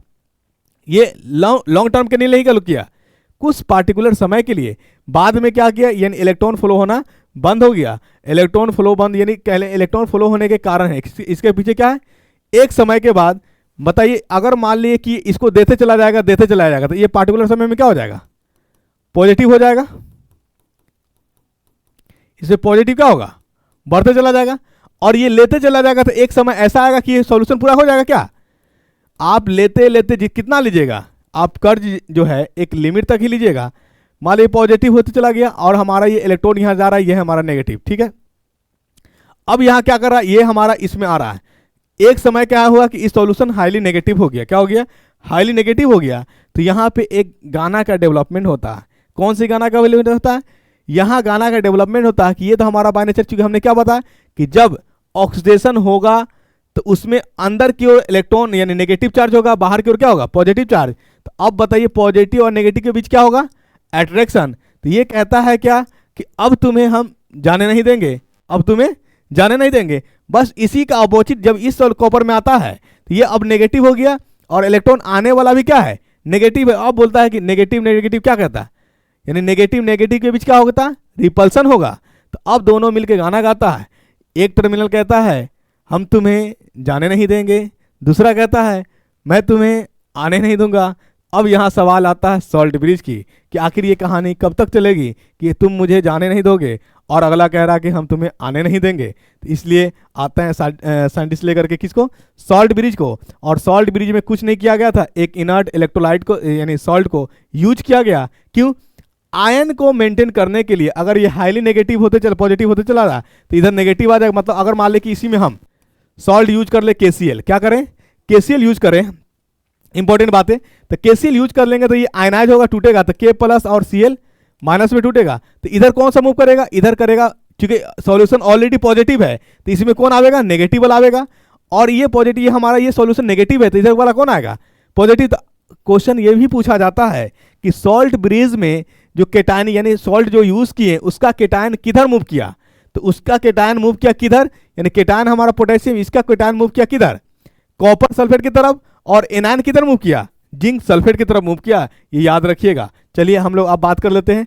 ये लॉन्ग टर्म के लिए नहीं ग्लो किया, कुछ पार्टिकुलर समय के लिए। बाद में क्या किया, यानी इलेक्ट्रॉन फ्लो होना बंद हो गया। इलेक्ट्रॉन फ्लो बंद यानी इलेक्ट्रॉन फ्लो होने के कारण है, इसके पीछे क्या है, एक समय के बाद बताइए, अगर मान लिए कि इसको देते चला जाएगा, देते चला जाएगा, तो ये पार्टिकुलर समय में क्या हो जाएगा, पॉजिटिव हो जाएगा। इससे पॉजिटिव क्या होगा, बढ़ते चला जाएगा। और ये लेते चला जाएगा तो एक समय ऐसा आएगा कि ये सॉल्यूशन पूरा हो जाएगा। क्या आप लेते लेते कितना लीजिएगा, आप कर्ज जो है एक लिमिट तक ही लीजिएगा। मान लीजिए पॉजिटिव होते चला गया और हमारा ये इलेक्ट्रॉन यहां जा रहा है, ये है हमारा नेगेटिव, ठीक है। अब यहां क्या कर रहा है, ये हमारा इसमें आ रहा है। एक समय क्या हुआ कि इस सॉल्यूशन हाईली नेगेटिव हो गया, क्या हो गया, हाईली नेगेटिव हो गया। तो यहां पे एक गाना का डेवलपमेंट होता है। कौन सी गाना का डेवलपमेंट होता है, यहां गाना का डेवलपमेंट होता है कि ये तो हमारा बाय नेचर, चूंकि हमने क्या बताया कि जब ऑक्सीडेशन होगा तो उसमें अंदर की ओर इलेक्ट्रॉन यानी नेगेटिव चार्ज होगा, बाहर की ओर क्या होगा, पॉजिटिव चार्ज। तो अब बताइए पॉजिटिव और नेगेटिव के बीच क्या होगा, अट्रैक्शन। तो ये कहता है क्या कि अब तुम्हें हम जाने नहीं देंगे, अब तुम्हें जाने नहीं देंगे। बस इसी का अपोजिट जब इस कॉपर में आता है तो ये अब नेगेटिव हो गया, और इलेक्ट्रॉन आने वाला भी क्या है, नेगेटिव है। अब बोलता है कि नेगेटिव नेगेटिव क्या कहता है, यानी नेगेटिव नेगेटिव के बीच क्या होता है, रिपल्सन होगा। तो अब दोनों मिलकर गाना गाता है। एक टर्मिनल कहता है हम तुम्हें जाने नहीं देंगे, दूसरा कहता है मैं तुम्हें आने नहीं दूंगा। अब यहाँ सवाल आता है सॉल्ट ब्रिज की कि आखिर ये कहानी कब तक चलेगी कि तुम मुझे जाने नहीं दोगे, और अगला कह रहा है कि हम तुम्हें आने नहीं देंगे। तो इसलिए आता है साइंटिस्ट लेकर के किसको, सॉल्ट ब्रिज को। और सॉल्ट ब्रिज में कुछ नहीं किया गया था, एक इनर्ट इलेक्ट्रोलाइट को यानी सॉल्ट को यूज किया गया। क्यों, आयन को मेंटेन करने के लिए। अगर ये हाईली नेगेटिव होते पॉजिटिव होते चला रहा तो इधर नेगेटिव आ जाएगा। मतलब अगर मान ले कि इसी में हम सॉल्ट यूज कर ले KCl, क्या करें, KCl यूज करें, इंपॉर्टेंट बात है। तो KCl यूज कर लेंगे तो ये आयनाइज होगा, टूटेगा, तो K+ और Cl- में टूटेगा। तो इधर कौन सा मूव करेगा, इधर करेगा। क्योंकि सॉल्यूशन ऑलरेडी पॉजिटिव है तो इसमें कौन आएगा, नेगेटिव वाला आएगा। और ये पॉजिटिव, ये हमारा ये सॉल्यूशन नेगेटिव है तो इधर वाला कौन आएगा, पॉजिटिव। तो क्वेश्चन ये भी पूछा जाता है कि सॉल्ट ब्रिज में जो केटायन यानी सॉल्ट जो यूज किए उसका केटायन किधर मूव किया। तो उसका केटायन मूव किया किधर, यानी केटायन हमारा पोटेशियम, इसका केटायन मूव किया किधर, कॉपर सल्फेट की तरफ। और एनायन किधर मूव किया, जिंक सल्फेट की तरफ मूव किया। ये याद रखिएगा। चलिए हम लोग अब बात कर लेते हैं।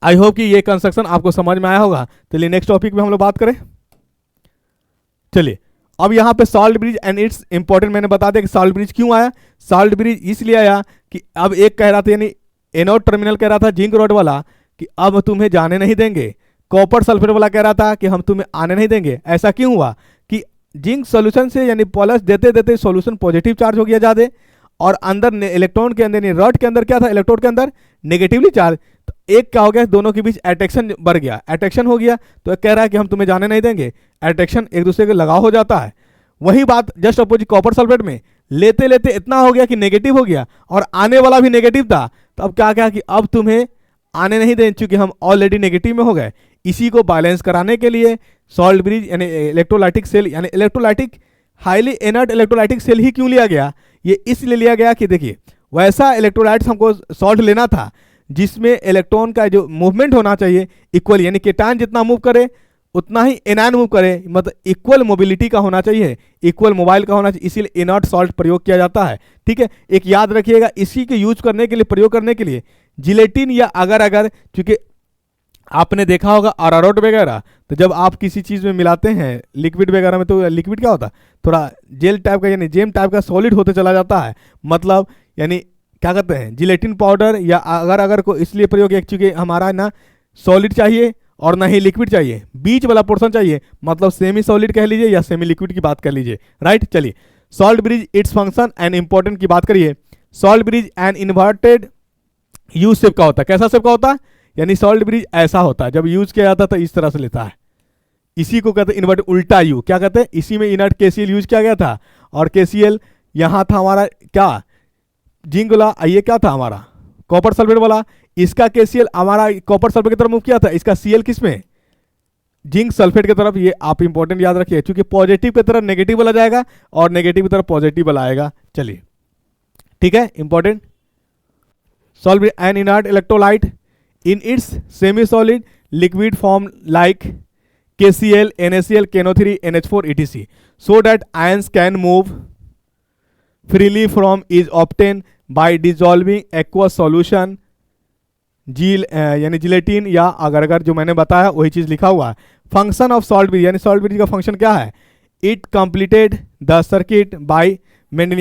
आई होप कि ये कंस्ट्रक्शन आपको समझ में आया होगा। चलिए नेक्स्ट टॉपिक में हम लोग बात करें। चलिए अब यहाँ पे salt bridge and it's important, मैंने बता दिया कि सॉल्ट ब्रिज क्यों आया। सॉल्ट ब्रिज इसलिए आया कि अब एक कह रहा था यानी एनोड टर्मिनल कह रहा था जिंक रॉड वाला कि अब तुम्हें जाने नहीं देंगे, कॉपर सल्फेट वाला कह रहा था कि हम तुम्हें आने नहीं देंगे। ऐसा क्यों हुआ कि जिंक सॉल्यूशन से यानी प्लस देते देते सॉल्यूशन पॉजिटिव चार्ज हो गया ज़्यादा, और अंदर इलेक्ट्रॉन के अंदर रॉड के अंदर क्या था, इलेक्ट्रोड के अंदर नेगेटिवली चार्ज। तो एक क्या हो गया, दोनों के बीच अट्रैक्शन बढ़ गया, अट्रैक्शन हो गया। तो एक कह रहा है कि हम तुम्हें जाने नहीं देंगे, अट्रैक्शन एक दूसरे के लगाव हो जाता है। वही बात जस्ट अपोजिट कॉपर सल्फेट में लेते लेते इतना हो गया कि नेगेटिव हो गया, और आने वाला भी नेगेटिव था। तो अब क्या क्या कि अब तुम्हें आने नहीं दें, चूंकि हम ऑलरेडी नेगेटिव में हो गए। इसी को बैलेंस कराने के लिए सॉल्ट ब्रिज यानी इलेक्ट्रोलाइटिक सेल यानी electrolytic highly inert electrolytic cell ही क्यों लिया गया, ये इसलिए लिया गया कि देखिए वैसा इलेक्ट्रोलाइट्स हमको सॉल्ट लेना था जिसमें इलेक्ट्रॉन का जो मूवमेंट होना चाहिए इक्वल, यानी केटायन जितना मूव करे उतना ही एनायन मूव करे, मतलब इक्वल मोबिलिटी का होना चाहिए, इक्वल मोबाइल का होना चाहिए। इसीलिए इनर्ट सॉल्ट प्रयोग किया जाता है। ठीक है, एक याद रखिएगा, इसी के यूज करने के लिए प्रयोग करने के लिए जिलेटिन या अगर अगर, चूंकि आपने देखा होगा अरारोट वगैरह, तो जब आप किसी चीज़ में मिलाते हैं लिक्विड वगैरह में, तो लिक्विड क्या होता है, थोड़ा जेल टाइप का यानी जेम टाइप का सॉलिड होते चला जाता है। मतलब यानी क्या कहते हैं, जिलेटिन पाउडर, या अगर को इसलिए प्रयोग है क्योंकि हमारा ना सॉलिड चाहिए और ना ही लिक्विड चाहिए, बीच वाला पोर्शन चाहिए, मतलब सेमी सॉलिड कह लीजिए या सेमी लिक्विड की बात कर लीजिए, राइट। चलिए, salt bridge, its function and important की बात करिए। Salt bridge and inverted U shape का होता है। कैसा शेप का होता है, यानी सॉल्ट ब्रिज ऐसा होता है, जब यूज किया जाता है तो इस तरह से लेता है, इसी को कहते हैं इन्वर्ट उल्टा यू। क्या कहते हैं, इसी में इनर्ट केसीएल यूज किया गया था, और केसीएल यहाँ था हमारा क्या, जिंक वाला, ये क्या था हमारा कॉपर सल्फेट वाला, इसका केसीएल हमारा कॉपर सल्फेट की तरफ मूव किया था, इसका सीएल किस में, जिंक सल्फेट की तरफ। ये आप इंपॉर्टेंट याद रखिए, क्योंकि पॉजिटिव की तरफ नेगेटिव वाला जाएगा और नेगेटिव की तरफ पॉजिटिव वाला आएगा। चलिए ठीक है, important. Solve N inert electrolyte in its semi solid liquid form like KCl, NaCl, KNO3, NH4, etc. so that ions can move freely from is obtained by dissolving aqueous solution यानी gelatin, या अगर जो मैंने बताया वही चीज लिखा हुआ है। फंक्शन ऑफ सॉल्ट ब्रिज, यानी सॉल्ट ब्रिज का फंक्शन क्या है, it completed the circuit by Mendel,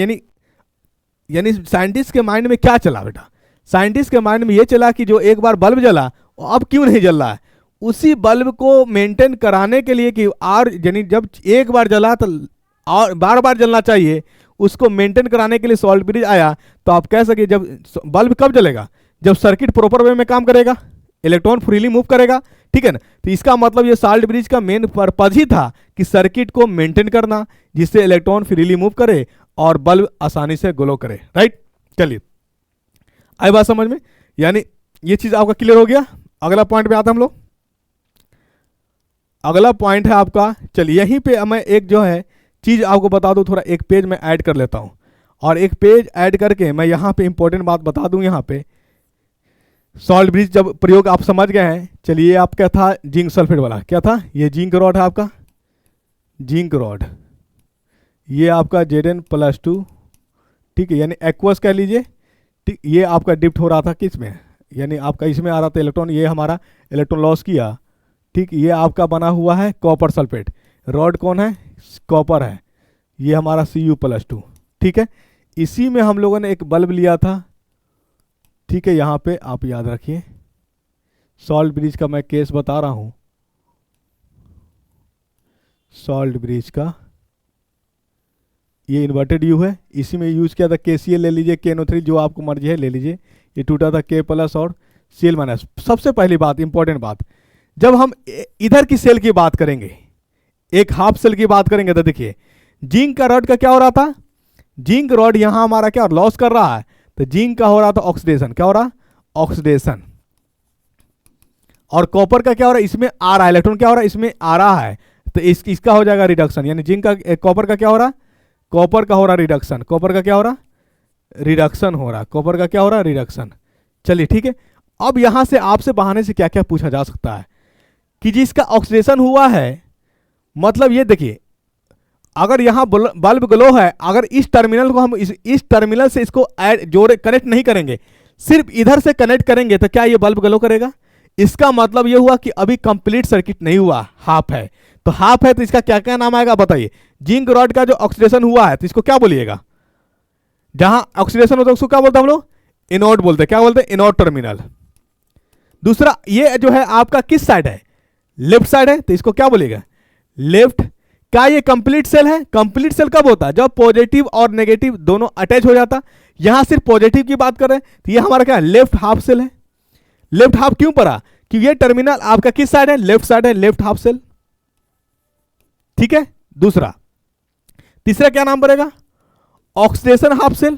यानी साइंटिस्ट के माइंड में क्या चला बेटा, साइंटिस्ट के माइंड में ये चला कि जो एक बार बल्ब जला अब क्यों नहीं जल रहा है, उसी बल्ब को मेंटेन कराने के लिए कि और यानी जब एक बार जला तो और बार बार जलना चाहिए, उसको मेंटेन कराने के लिए सॉल्ट ब्रिज आया। तो आप कह सके जब बल्ब कब जलेगा, जब सर्किट प्रॉपर वे में काम करेगा, इलेक्ट्रॉन फ्रीली मूव करेगा, ठीक है ना। तो इसका मतलब ये सॉल्ट ब्रिज का मेन पर्पज ही था कि सर्किट को मेंटेन करना, जिससे इलेक्ट्रॉन फ्रीली मूव करे और बल्ब आसानी से ग्लो करे, राइट। चलिए आई बात समझ में, यानी ये चीज आपका क्लियर हो गया। अगला पॉइंट पे आते हम लोग। अगला पॉइंट है आपका, चलिए यहीं पे मैं एक जो है चीज आपको बता दूं, थोड़ा एक पेज में ऐड कर लेता हूं, और एक पेज ऐड करके मैं यहां पे इंपॉर्टेंट बात बता दूं। यहां पे सॉल्ट ब्रिज जब प्रयोग आप समझ गए हैं, चलिए आप क्या था, जिंक सल्फेट वाला क्या था, ये जिंक रॉड है आपका, जिंक रॉड, ये आपका Zn+2, ठीक है, यानी एक्वस कह लीजिए, ठीक। ये आपका डिप्ट हो रहा था किस में, यानी आपका इसमें आ रहा था इलेक्ट्रॉन, ये हमारा इलेक्ट्रॉन लॉस किया, ठीक। ये आपका बना हुआ है कॉपर सल्फेट, रॉड कौन है, कॉपर है, ये हमारा Cu+2, ठीक है। इसी में हम लोगों ने एक बल्ब लिया था, ठीक है, यहाँ पे आप याद रखिए, सॉल्ट ब्रिज का मैं केस बता रहा हूँ, सॉल्ट ब्रिज का ये इन्वर्टेड यू है, इसी में यूज किया था KCl ले लीजिए, KNO3 जो आपको मर्जी है ले लीजिए, ये टूटा था K+ और Cl-। सबसे पहली बात, इंपॉर्टेंट बात, जब हम इधर की सेल की बात करेंगे, एक हाफ सेल की बात करेंगे, तो देखिए जिंक का रॉड का क्या हो रहा था, जिंक रॉड यहां हमारा क्या लॉस कर रहा है, तो जिंक का हो रहा था ऑक्सीडेशन, क्या हो रहा, ऑक्सीडेशन। और कॉपर का क्या हो रहा है, इसमें आ रहा है इलेक्ट्रॉन, क्या हो रहा है, इसमें आ रहा है, तो इसका हो जाएगा रिडक्शन, यानी जिंक का कॉपर का क्या हो रहा, कॉपर का हो रहा रिडक्शन, कॉपर का क्या हो रहा, रिडक्शन हो रहा, कॉपर का क्या हो रहा, रिडक्शन। चलिए ठीक है, अब यहां से आपसे बहाने से क्या क्या पूछा जा सकता है कि जिसका ऑक्सीडेशन हुआ है, मतलब ये देखिए अगर यहां बल्ब ग्लो है, अगर इस टर्मिनल को हम इस टर्मिनल से इसको जोड़े कनेक्ट नहीं करेंगे, सिर्फ इधर से कनेक्ट करेंगे, तो क्या ये बल्ब ग्लो करेगा, इसका मतलब ये हुआ कि अभी कंप्लीट सर्किट नहीं हुआ, हाफ है। तो हाफ है तो इसका क्या क्या नाम आएगा बताइए, जिंक रॉड का जो ऑक्सीडेशन हुआ है तो इसको क्या बोलिएगा, जहां ऑक्सीडेशन होता है उसको क्या बोलते हैं हम लोग, एनोड बोलते हैं, क्या बोलते हैं, एनोड टर्मिनल। दूसरा ये जो है आपका किस साइड है, लेफ्ट साइड है, तो इसको क्या बोलेगा, लेफ्ट। क्या ये कंप्लीट सेल है, कंप्लीट सेल कब होता है, जब पॉजिटिव और नेगेटिव दोनों अटैच हो जाता, यहां सिर्फ पॉजिटिव की बात कर रहे हैं, तो ये हमारा क्या लेफ्ट हाफ सेल है। लेफ्ट हाफ क्यों पड़ा, कि ये टर्मिनल आपका किस साइड है, लेफ्ट साइड है, लेफ्ट हाफ सेल, ठीक है। दूसरा, तीसरा क्या नाम पड़ेगा, oxidation half cell,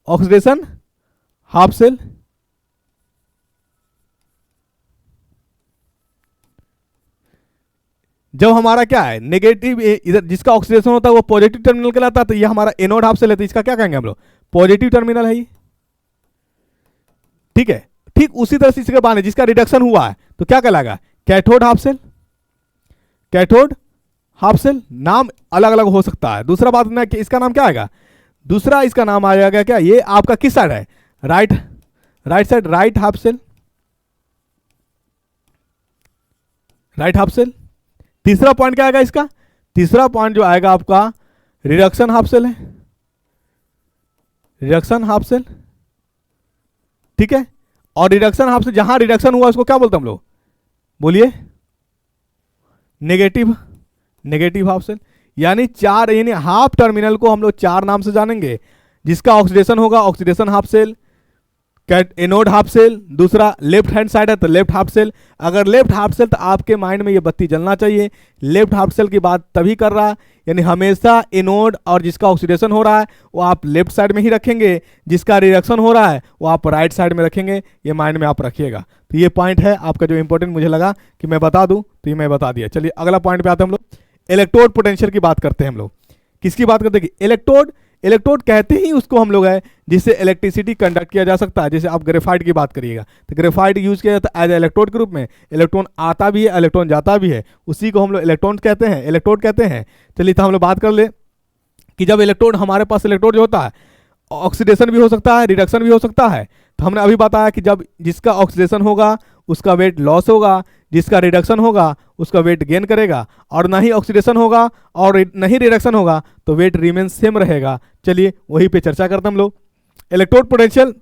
oxidation half cell. जब हमारा क्या है नेगेटिव, इधर जिसका ऑक्सीडेशन होता है वो पॉजिटिव टर्मिनल कहलाता है, तो ये हमारा एनोड हाफ सेल है, तो इसका क्या कहेंगे हम लोग, पॉजिटिव टर्मिनल है ये, ठीक है। ठीक उसी तरह से इसके बाद जिसका रिडक्शन हुआ है तो क्या कहलाएगा, cathode half cell, cathode half cell. नाम अलग अलग हो सकता है। दूसरा बात ना कि इसका नाम क्या आएगा, दूसरा इसका नाम आ जाएगा क्या, ये आपका किस साइड है, right, right side, right half cell, right half cell. तीसरा पॉइंट क्या आएगा इसका, तीसरा पॉइंट जो आएगा आपका रिडक्शन हाफ सेल है, रिडक्शन हाफ सेल, ठीक है। और रिडक्शन हाफ सेल, जहां रिडक्शन हुआ उसको क्या बोलते हैं हम लोग, बोलिए, नेगेटिव, नेगेटिव हाफ सेल। यानी चार, यानी हाफ टर्मिनल को हम लोग चार नाम से जानेंगे। जिसका ऑक्सीडेशन होगा oxidation half cell, anode half cell, दूसरा लेफ्ट हैंड साइड है तो लेफ्ट हाफ सेल। अगर लेफ्ट हाफ सेल तो आपके माइंड में ये बत्ती जलना चाहिए, लेफ्ट हाफ सेल की बात तभी कर रहा है, यानी हमेशा एनोड और जिसका ऑक्सीडेशन हो रहा है वो आप लेफ्ट साइड में ही रखेंगे, जिसका रिडक्शन हो रहा है वो आप राइट साइड में रखेंगे। ये माइंड में आप रखिएगा। तो ये पॉइंट है आपका जो इंपॉर्टेंट मुझे लगा कि मैं बता दूं, तो ये मैं बता दिया। चलिए अगला पॉइंट पे आते हैं हम लोग। इलेक्ट्रोड पोटेंशियल की बात करते हैं हम लोग। किसकी बात करते हैं कि इलेक्ट्रोड, इलेक्ट्रोड कहते ही उसको हम लोग है जिससे इलेक्ट्रिसिटी कंडक्ट किया जा सकता है। जैसे आप ग्रेफाइट की बात करिएगा तो ग्रेफाइट यूज किया जाता है एज इलेक्ट्रोड के रूप में। इलेक्ट्रॉन आता भी है, इलेक्ट्रॉन जाता भी है, उसी को हम लोग इलेक्ट्रॉन कहते हैं, इलेक्ट्रोड कहते हैं। चलिए तो हम लोग बात कर ले कि जब इलेक्ट्रोड, हमारे पास इलेक्ट्रोड जो होता है ऑक्सीडेशन भी हो सकता है, रिडक्शन भी हो सकता है। तो हमने अभी बताया कि जब जिसका ऑक्सीडेशन होगा उसका वेट लॉस होगा, जिसका रिडक्शन होगा उसका वेट गेन करेगा, और ना ही ऑक्सीडेशन होगा और नहीं रिडक्शन होगा तो वेट रिमेन सेम रहेगा। चलिए वही पे चर्चा करते हैं हम लोग। Electrode potential,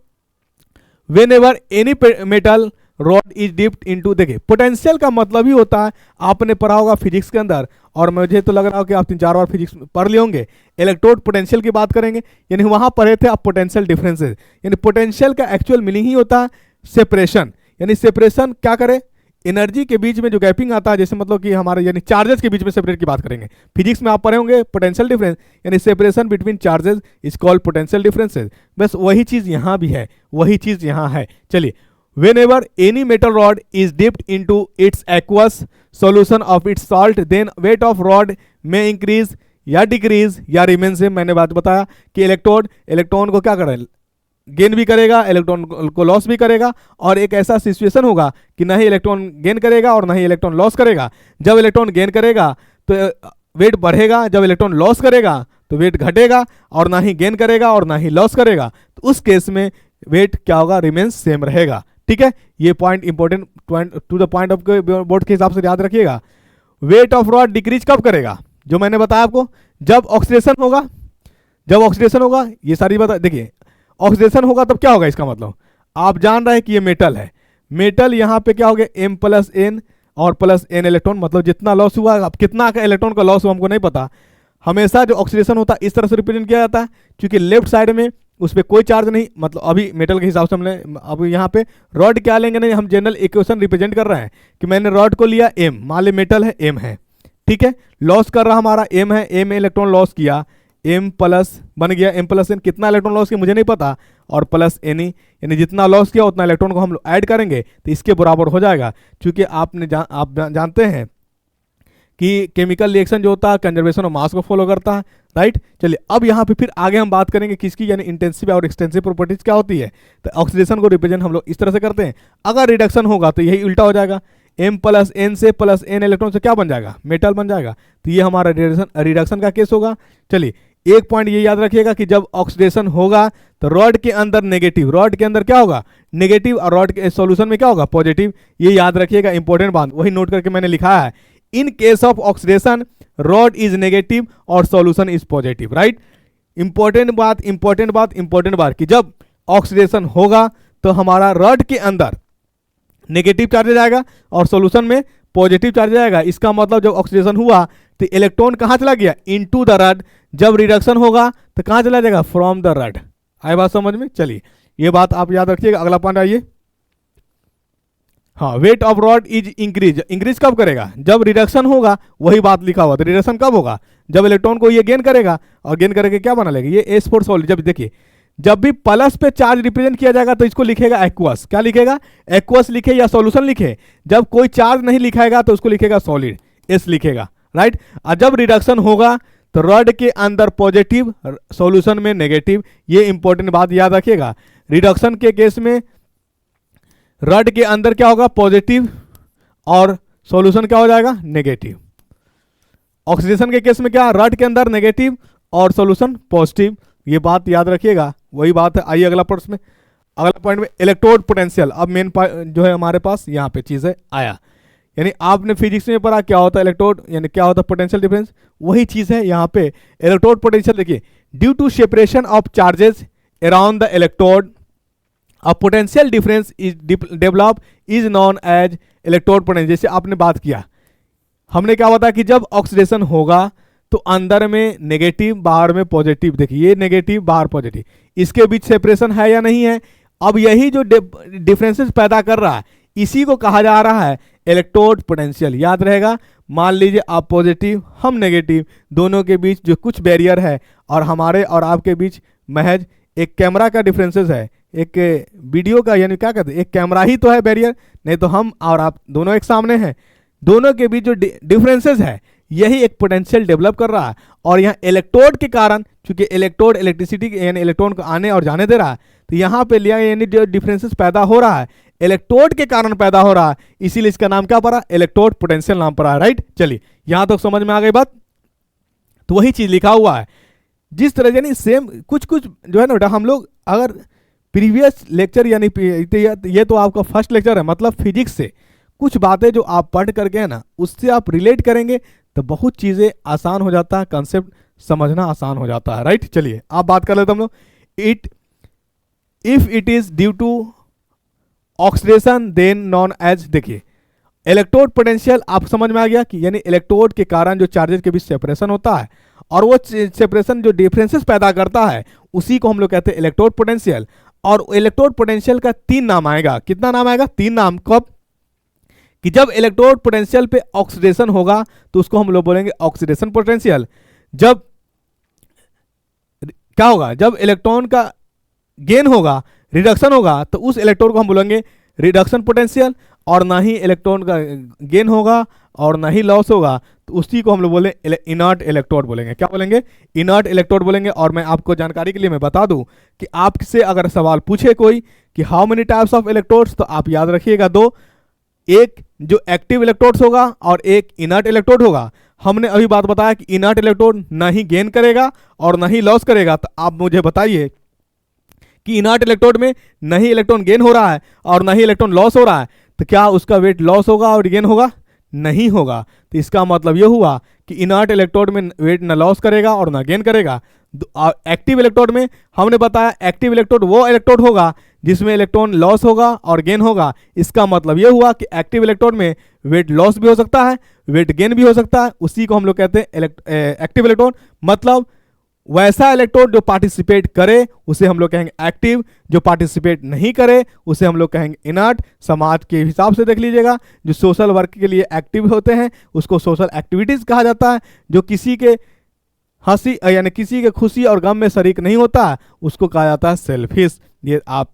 when ever any metal rod is dipped into, देखिए पोटेंशियल का मतलब ही होता है, आपने पढ़ा होगा फिजिक्स के अंदर, और मुझे तो लग रहा है कि आप 3-4 बार फिजिक्स पढ़ लिए होंगे। इलेक्ट्रोड पोटेंशियल की बात करेंगे, यानी वहां पढ़े थे आप पोटेंशियल डिफरेंसेस। यानी पोटेंशियल का एक्चुअल मीनिंग ही होता है सेपरेशन। यानी सेपरेशन क्या करे, एनर्जी के बीच में जो गैपिंग आता है, जैसे मतलब कि हमारे यानी चार्जेस के बीच में सेपरेट की बात करेंगे। फिजिक्स में आप पढ़े होंगे पोटेंशियल डिफरेंस, यानी separation between charges is called potential differences. बस वही चीज यहां भी है, वही चीज यहां है। चलिए, whenever any metal rod is dipped into its aqueous solution of its salt, then weight of rod may increase या डिक्रीज या रिमेन सेम। मैंने बात बताया कि इलेक्ट्रोड इलेक्ट्रॉन को क्या करे, गेन भी करेगा, इलेक्ट्रॉन को लॉस भी करेगा, और एक ऐसा सिचुएशन होगा कि ना ही इलेक्ट्रॉन गेन करेगा और ना ही इलेक्ट्रॉन लॉस करेगा। जब इलेक्ट्रॉन गेन करेगा तो वेट बढ़ेगा, जब इलेक्ट्रॉन लॉस करेगा तो वेट घटेगा, और ना ही गेन करेगा और ना ही लॉस करेगा। तो उस केस में वेट क्या होगा, रिमेन सेम रहेगा। ठीक है, ये point important point two the point of board के हिसाब से याद रखिएगा। वेट ऑफ रॉड डिक्रीज कब करेगा, जो मैंने बताया आपको, जब ऑक्सीडेशन होगा। जब ऑक्सीडेशन होगा, ये सारी बात देखिए, ऑक्सीडेशन होगा तब क्या होगा, इसका मतलब आप जान रहे हैं कि ये मेटल है, मेटल यहाँ पे क्या हो गया M+N और +N इलेक्ट्रॉन, मतलब जितना लॉस हुआ, अब कितना का इलेक्ट्रॉन का लॉस हुआ हमको नहीं पता। हमेशा जो ऑक्सीडेशन होता है इस तरह से रिप्रेजेंट किया जाता है, क्योंकि लेफ्ट साइड में उस पर कोई चार्ज नहीं, मतलब अभी मेटल के हिसाब से हमने अब यहाँ पे रॉड क्या लेंगे नहीं, हम जनरल इक्वेशन रिप्रेजेंट कर रहे हैं कि मैंने रॉड को लिया M, मान ली मेटल है M है, ठीक है, लॉस कर रहा हमारा M है, M इलेक्ट्रॉन लॉस किया, M प्लस बन गया, M+N, कितना इलेक्ट्रॉन लॉस किया मुझे नहीं पता, और +Ne, यानी जितना लॉस किया उतना इलेक्ट्रॉन को हम लोग ऐड करेंगे तो इसके बराबर हो जाएगा। क्योंकि आप जानते हैं कि केमिकल रिएक्शन जो होता है कंजर्वेशन ऑफ मास को फॉलो करता है, राइट। चलिए अब यहाँ पे फिर आगे हम बात करेंगे किसकी, यानी इंटेंसिव और एक्सटेंसिव प्रॉपर्टीज क्या होती है। तो ऑक्सीडेशन को रिप्रेजेंट हम लोग इस तरह से करते हैं। अगर रिडक्शन होगा तो यही उल्टा हो जाएगा, M+N से +N इलेक्ट्रॉन से क्या बन जाएगा, मेटल बन जाएगा। तो ये हमारा रिडक्शन का केस होगा। चलिए एक पॉइंट ये याद रखिएगा कि जब ऑक्सीडेशन होगा तो रॉड के अंदर नेगेटिव, रॉड के अंदर क्या होगा नेगेटिव, और रॉड के सॉल्यूशन में क्या होगा पॉजिटिव। ये याद रखिएगा, इंपॉर्टेंट बात, वही नोट करके मैंने लिखा है, in case of oxidation rod is negative और solution is positive, right. Important बात, इंपॉर्टेंट बात, इंपॉर्टेंट बात कि जब ऑक्सीडेशन होगा तो हमारा रॉड के अंदर नेगेटिव चार्ज आएगा और सॉल्यूशन में पॉजिटिव चार्ज आएगा। इसका मतलब जब ऑक्सीडेशन हुआ तो इलेक्ट्रॉन कहाँ चला गया, इनटू द रॉड। जब रिडक्शन होगा तो कहाँ चला जाएगा, फ्रॉम द रॉड। आए बात समझ में। चलिए ये बात आप याद रखिएगा। अगला पॉइंट आइए, हाँ, weight of rod is increase. Increase कब करेगा, जब रिडक्शन होगा, वही बात लिखा हुआ। तो रिडक्शन कब होगा, जब इलेक्ट्रॉन को ये गेन करेगा, और गेन करके क्या बना लेगा, ये S4 सॉलिड। जब देखिए जब भी प्लस पे चार्ज रिप्रेजेंट किया जाएगा तो इसको लिखेगा एक्वस। क्या लिखेगा, एक्वस लिखे या सॉल्यूशन लिखे। जब कोई चार्ज नहीं लिखाएगा तो उसको लिखेगा सॉलिड, S लिखेगा, राइट। और जब रिडक्शन होगा तो रॉड के अंदर पॉजिटिव, सॉल्यूशन में नेगेटिव। ये इंपॉर्टेंट बात याद रखिएगा। रिडक्शन के केस में रॉड के अंदर क्या होगा, पॉजिटिव, और सॉल्यूशन क्या हो जाएगा, नेगेटिव। ऑक्सीडेशन के केस में क्या, रॉड के अंदर नेगेटिव और सॉल्यूशन पॉजिटिव। ये बात याद रखिएगा, वही बात है। आइए अगला प्रश्न में, अगला पॉइंट में इलेक्ट्रोड पोटेंशियल। अब मेन जो है हमारे पास यहाँ पे चीज़ है आया, यानी आपने फिजिक्स में पढ़ा क्या होता है इलेक्ट्रोड, यानी क्या होता है पोटेंशियल डिफरेंस, वही चीज़ है यहाँ पे। इलेक्ट्रोड पोटेंशियल देखिए, due to separation of charges around the electrode, a potential difference is develop is known as electrode potential। जैसे आपने बात किया, हमने क्या बताया कि जब ऑक्सीडेशन होगा तो अंदर में नेगेटिव बाहर में पॉजिटिव, देखिए ये नेगेटिव बाहर पॉजिटिव, इसके बीच सेपरेशन है या नहीं है। अब यही जो डिफरेंसेस पैदा कर रहा है इसी को कहा जा रहा है इलेक्ट्रोड पोटेंशियल। याद रहेगा, मान लीजिए आप पॉजिटिव हम नेगेटिव, दोनों के बीच जो कुछ बैरियर है और हमारे और आपके बीच महज एक कैमरा का डिफरेंसेस है, एक वीडियो का, यानी क्या कहते हैं एक कैमरा ही तो है बैरियर, नहीं तो हम और आप दोनों एक सामने हैं, दोनों के बीच जो डिफरेंसेस है यही एक पोटेंशियल डेवलप कर रहा है। और यहाँ इलेक्ट्रोड के कारण, चूंकि इलेक्ट्रोड इलेक्ट्रिसिटी यानी इलेक्ट्रॉन को आने और जाने दे रहा है, तो यहाँ पे लिया यानी जो डिफरेंसेस पैदा हो रहा है इलेक्ट्रोड के कारण पैदा हो रहा है, इसीलिए इसका नाम क्या पड़ा, इलेक्ट्रोड पोटेंशियल नाम पड़ा है। राइट, चलिए यहां तक समझ में आ गई बात। तो वही चीज लिखा हुआ है जिस तरह, यानी सेम कुछ कुछ जो है ना बेटा, हम लोग अगर प्रीवियस लेक्चर यानी ये तो आपका फर्स्ट लेक्चर है, मतलब फिजिक्स से कुछ बातें जो आप पढ़ करके है ना उससे आप रिलेट करेंगे तो बहुत चीजें आसान हो जाता है, कंसेप्ट समझना आसान हो जाता है। राइट, चलिए आप बात कर लेते हम लोग। If it is due to oxidation then known as, देखिए इलेक्ट्रोड पोटेंशियल आप समझ में आ गया कि यानी इलेक्ट्रोड के कारण जो चार्जेस के बीच सेपरेशन होता है और वो सेपरेशन जो डिफरेंसेस पैदा करता है उसी को हम लोग कहते हैं इलेक्ट्रोड पोटेंशियल। और इलेक्ट्रोड पोटेंशियल का 3 नाम आएगा। कितना नाम आएगा? 3 नाम। कब? कि जब इलेक्ट्रोड पोटेंशियल पे ऑक्सीडेशन होगा तो उसको हम लोग बोलेंगे ऑक्सीडेशन पोटेंशियल। जब क्या होगा, जब इलेक्ट्रॉन का गेन होगा, रिडक्शन होगा, तो उस इलेक्ट्रॉन को हम बोलेंगे रिडक्शन पोटेंशियल। और ना ही इलेक्ट्रॉन का गेन होगा और ना ही लॉस होगा तो उसी को हम लोग बोले इनर्ट इलेक्ट्रोड बोलेंगे। क्या बोलेंगे? इनर्ट इलेक्ट्रोड बोलेंगे। और मैं आपको जानकारी के लिए मैं बता दूं कि आपसे अगर सवाल पूछे कोई कि how many types of electrodes, तो आप याद रखिएगा 2, एक जो एक्टिव इलेक्ट्रोड्स होगा और एक इनर्ट इलेक्ट्रोड होगा। हमने अभी बात बताया कि इनर्ट इलेक्ट्रोड ना ही गेन करेगा और ना ही लॉस करेगा। तो आप मुझे बताइए कि इनर्ट इलेक्ट्रोड में ना ही इलेक्ट्रॉन गेन हो रहा है और ना ही इलेक्ट्रॉन लॉस हो रहा है, तो क्या उसका वेट लॉस होगा और गेन होगा? नहीं होगा। तो इसका मतलब यह हुआ कि इनर्ट इलेक्ट्रोड में वेट ना लॉस करेगा और ना गेन करेगा। एक्टिव इलेक्ट्रोड में हमने बताया एक्टिव इलेक्ट्रोड वो इलेक्ट्रोड होगा जिसमें इलेक्ट्रॉन लॉस होगा और गेन होगा। इसका मतलब यह हुआ कि एक्टिव इलेक्ट्रोड में वेट लॉस भी हो सकता है, वेट गेन भी हो सकता है। उसी को हम लोग कहते हैं एक्टिव इलेक्ट्रॉन। मतलब वैसा इलेक्ट्रोड जो पार्टिसिपेट करे उसे हम लोग कहेंगे एक्टिव, जो पार्टिसिपेट नहीं करे उसे हम लोग कहेंगे इनर्ट। समाज के हिसाब से देख लीजिएगा, जो सोशल वर्क के लिए एक्टिव होते हैं उसको सोशल एक्टिविटीज कहा जाता है। जो किसी के हंसी यानी किसी के खुशी और गम में शरीक नहीं होता है उसको कहा जाता है सेल्फिश। ये आप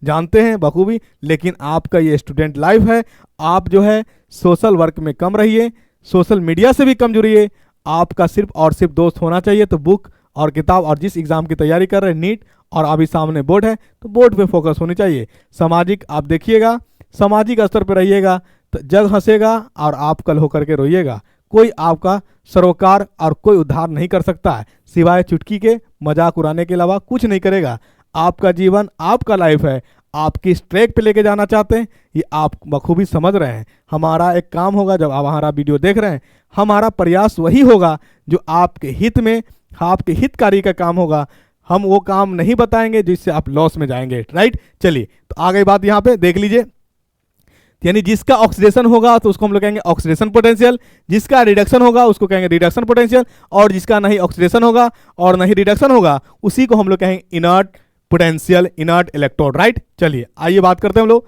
जानते हैं बखूबी, लेकिन आपका ये स्टूडेंट लाइफ है, आप जो है सोशल वर्क में कम रहिए, सोशल मीडिया से भी कम जुड़िए। आपका सिर्फ और सिर्फ दोस्त होना चाहिए तो बुक और किताब, और जिस एग्जाम की तैयारी कर रहे हैं नीट, और अभी सामने बोर्ड है तो बोर्ड पे फोकस होनी चाहिए। सामाजिक आप देखिएगा, सामाजिक स्तर पर रहिएगा तो जग हंसेगा और आप कल होकर के रोइएगा। कोई आपका सरोकार और कोई उद्धार नहीं कर सकता है, सिवाय चुटकी के मजाक उड़ाने के अलावा कुछ नहीं करेगा। आपका जीवन आपका लाइफ है, आप किस ट्रैक पे लेके जाना चाहते हैं ये आप बखूबी समझ रहे हैं। हमारा एक काम होगा, जब आप हमारा वीडियो देख रहे हैं, हमारा प्रयास वही होगा जो आपके हित में, आपके हितकारी का काम होगा। हम वो काम नहीं बताएंगे जिससे आप लॉस में जाएंगे। राइट, चलिए तो आ गई बात यहाँ पे देख लीजिए। यानी जिसका ऑक्सीडेशन होगा तो उसको हम लोग कहेंगे ऑक्सीडेशन पोटेंशियल, जिसका रिडक्शन होगा उसको कहेंगे रिडक्शन पोटेंशियल, और जिसका नहीं ऑक्सीडेशन होगा और नहीं रिडक्शन होगा उसी को हम लोग कहेंगे inert potential, inert electrode. Right, चलिए आइए बात करते हैं हम लोग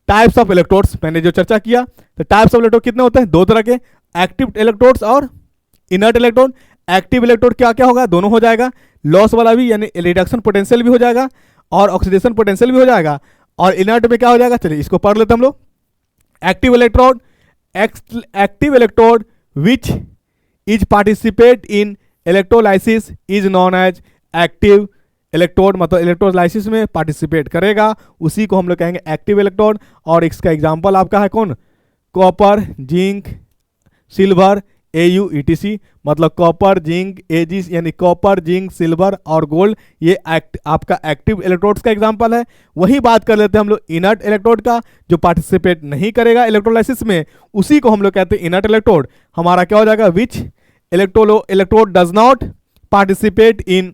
टाइप्स ऑफ इलेक्ट्रोड्स। मैंने जो चर्चा किया तो टाइप्स ऑफ इलेक्ट्रोड कितने होते हैं? 2 तरह के, एक्टिव इलेक्ट्रोड्स और इनर्ट इलेक्ट्रोड। एक्टिव इलेक्ट्रोड क्या क्या होगा? दोनों हो जाएगा, लॉस वाला भी यानी रिडक्शन पोटेंशियल भी हो जाएगा और ऑक्सीडेशन पोटेंशियल भी हो जाएगा। और इनर्ट में क्या हो जाएगा? चलिए इसको पढ़ लेते हैं हम लोग। Active electrode which is participate in electrolysis is known as active electrode. मतलब इलेक्ट्रोलाइसिस में पार्टिसिपेट करेगा उसी को हम लोग कहेंगे एक्टिव इलेक्ट्रोड। और इसका एग्जांपल आपका है कौन? Copper, zinc, silver, AU ETC। मतलब कॉपर, जिंक, एजी यानी कॉपर, जिंक, सिल्वर और गोल्ड, ये आपका एक्टिव इलेक्ट्रोड्स का एग्जांपल है। वही बात कर लेते हैं हम लोग इनर्ट इलेक्ट्रोड का, जो पार्टिसिपेट नहीं करेगा इलेक्ट्रोलाइसिस में, उसी को हम लोग कहते हैं इनर्ट इलेक्ट्रोड। हमारा क्या हो जाएगा? Which electrode does not participate in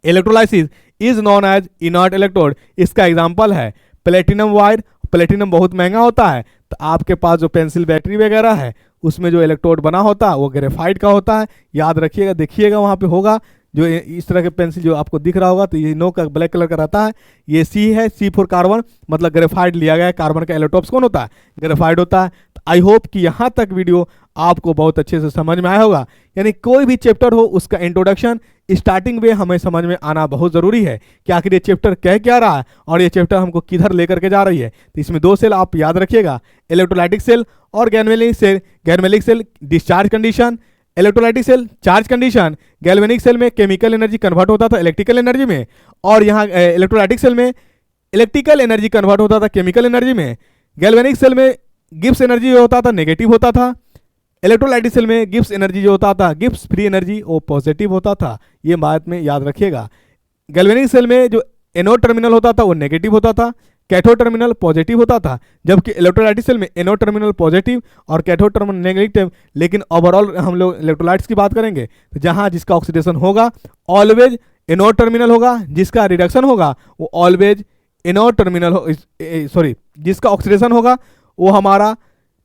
electrolysis is known as inert electrode. इसका एग्जाम्पल है प्लेटिनम वायर। प्लेटिनम बहुत महंगा होता है, तो आपके पास जो पेंसिल बैटरी वगैरह है उसमें जो इलेक्ट्रोड बना होता है वो ग्रेफाइट का होता है। याद रखिएगा, देखिएगा वहाँ पे होगा जो इस तरह के पेंसिल जो आपको दिख रहा होगा, तो ये नो का ब्लैक कलर का रहता है। ये सी है, सी फॉर कार्बन, मतलब ग्रेफाइट लिया गया है। कार्बन का इलेक्ट्रोप्स कौन होता है? ग्रेफाइट होता है। आई होप कि यहाँ तक वीडियो आपको बहुत अच्छे से समझ में आया होगा। यानी कोई भी चैप्टर हो उसका इंट्रोडक्शन स्टार्टिंग में हमें समझ में आना बहुत ज़रूरी है कि आखिर ये चैप्टर कह क्या रहा है और ये चैप्टर हमको किधर लेकर के जा रही है। तो इसमें दो सेल आप याद रखिएगा, इलेक्ट्रोलाइटिक सेल और galvanic cell. Galvanic cell discharge condition, electrolytic cell charge condition. Galvanic cell में केमिकल एनर्जी कन्वर्ट होता था इलेक्ट्रिकल एनर्जी में, और यहाँ इलेक्ट्रोलाइटिक सेल में इलेक्ट्रिकल एनर्जी कन्वर्ट होता था केमिकल एनर्जी में। गैल्वेनिक सेल में गिब्स एनर्जी जो होता था नेगेटिव होता था। इलेक्ट्रोलाइटिक सेल में गिब्स एनर्जी जो होता था, गिब्स फ्री एनर्जी, वो पॉजिटिव होता था। ये बात में याद रखिएगा। गैल्वेनिक सेल में जो एनोड टर्मिनल होता था वो नेगेटिव होता था, कैथोड टर्मिनल पॉजिटिव होता था। जबकि इलेक्ट्रोलाइटिक सेल में एनोड टर्मिनल पॉजिटिव और कैथोड टर्मिनल नेगेटिव। लेकिन ओवरऑल हम लोग इलेक्ट्रोलाइट्स की बात करेंगे तो जहाँ जिसका ऑक्सीडेशन होगा ऑलवेज एनोड टर्मिनल होगा, जिसका रिडक्शन होगा वो ऑलवेज एनोड टर्मिनल हो, सॉरी, जिसका ऑक्सीडेशन होगा वो हमारा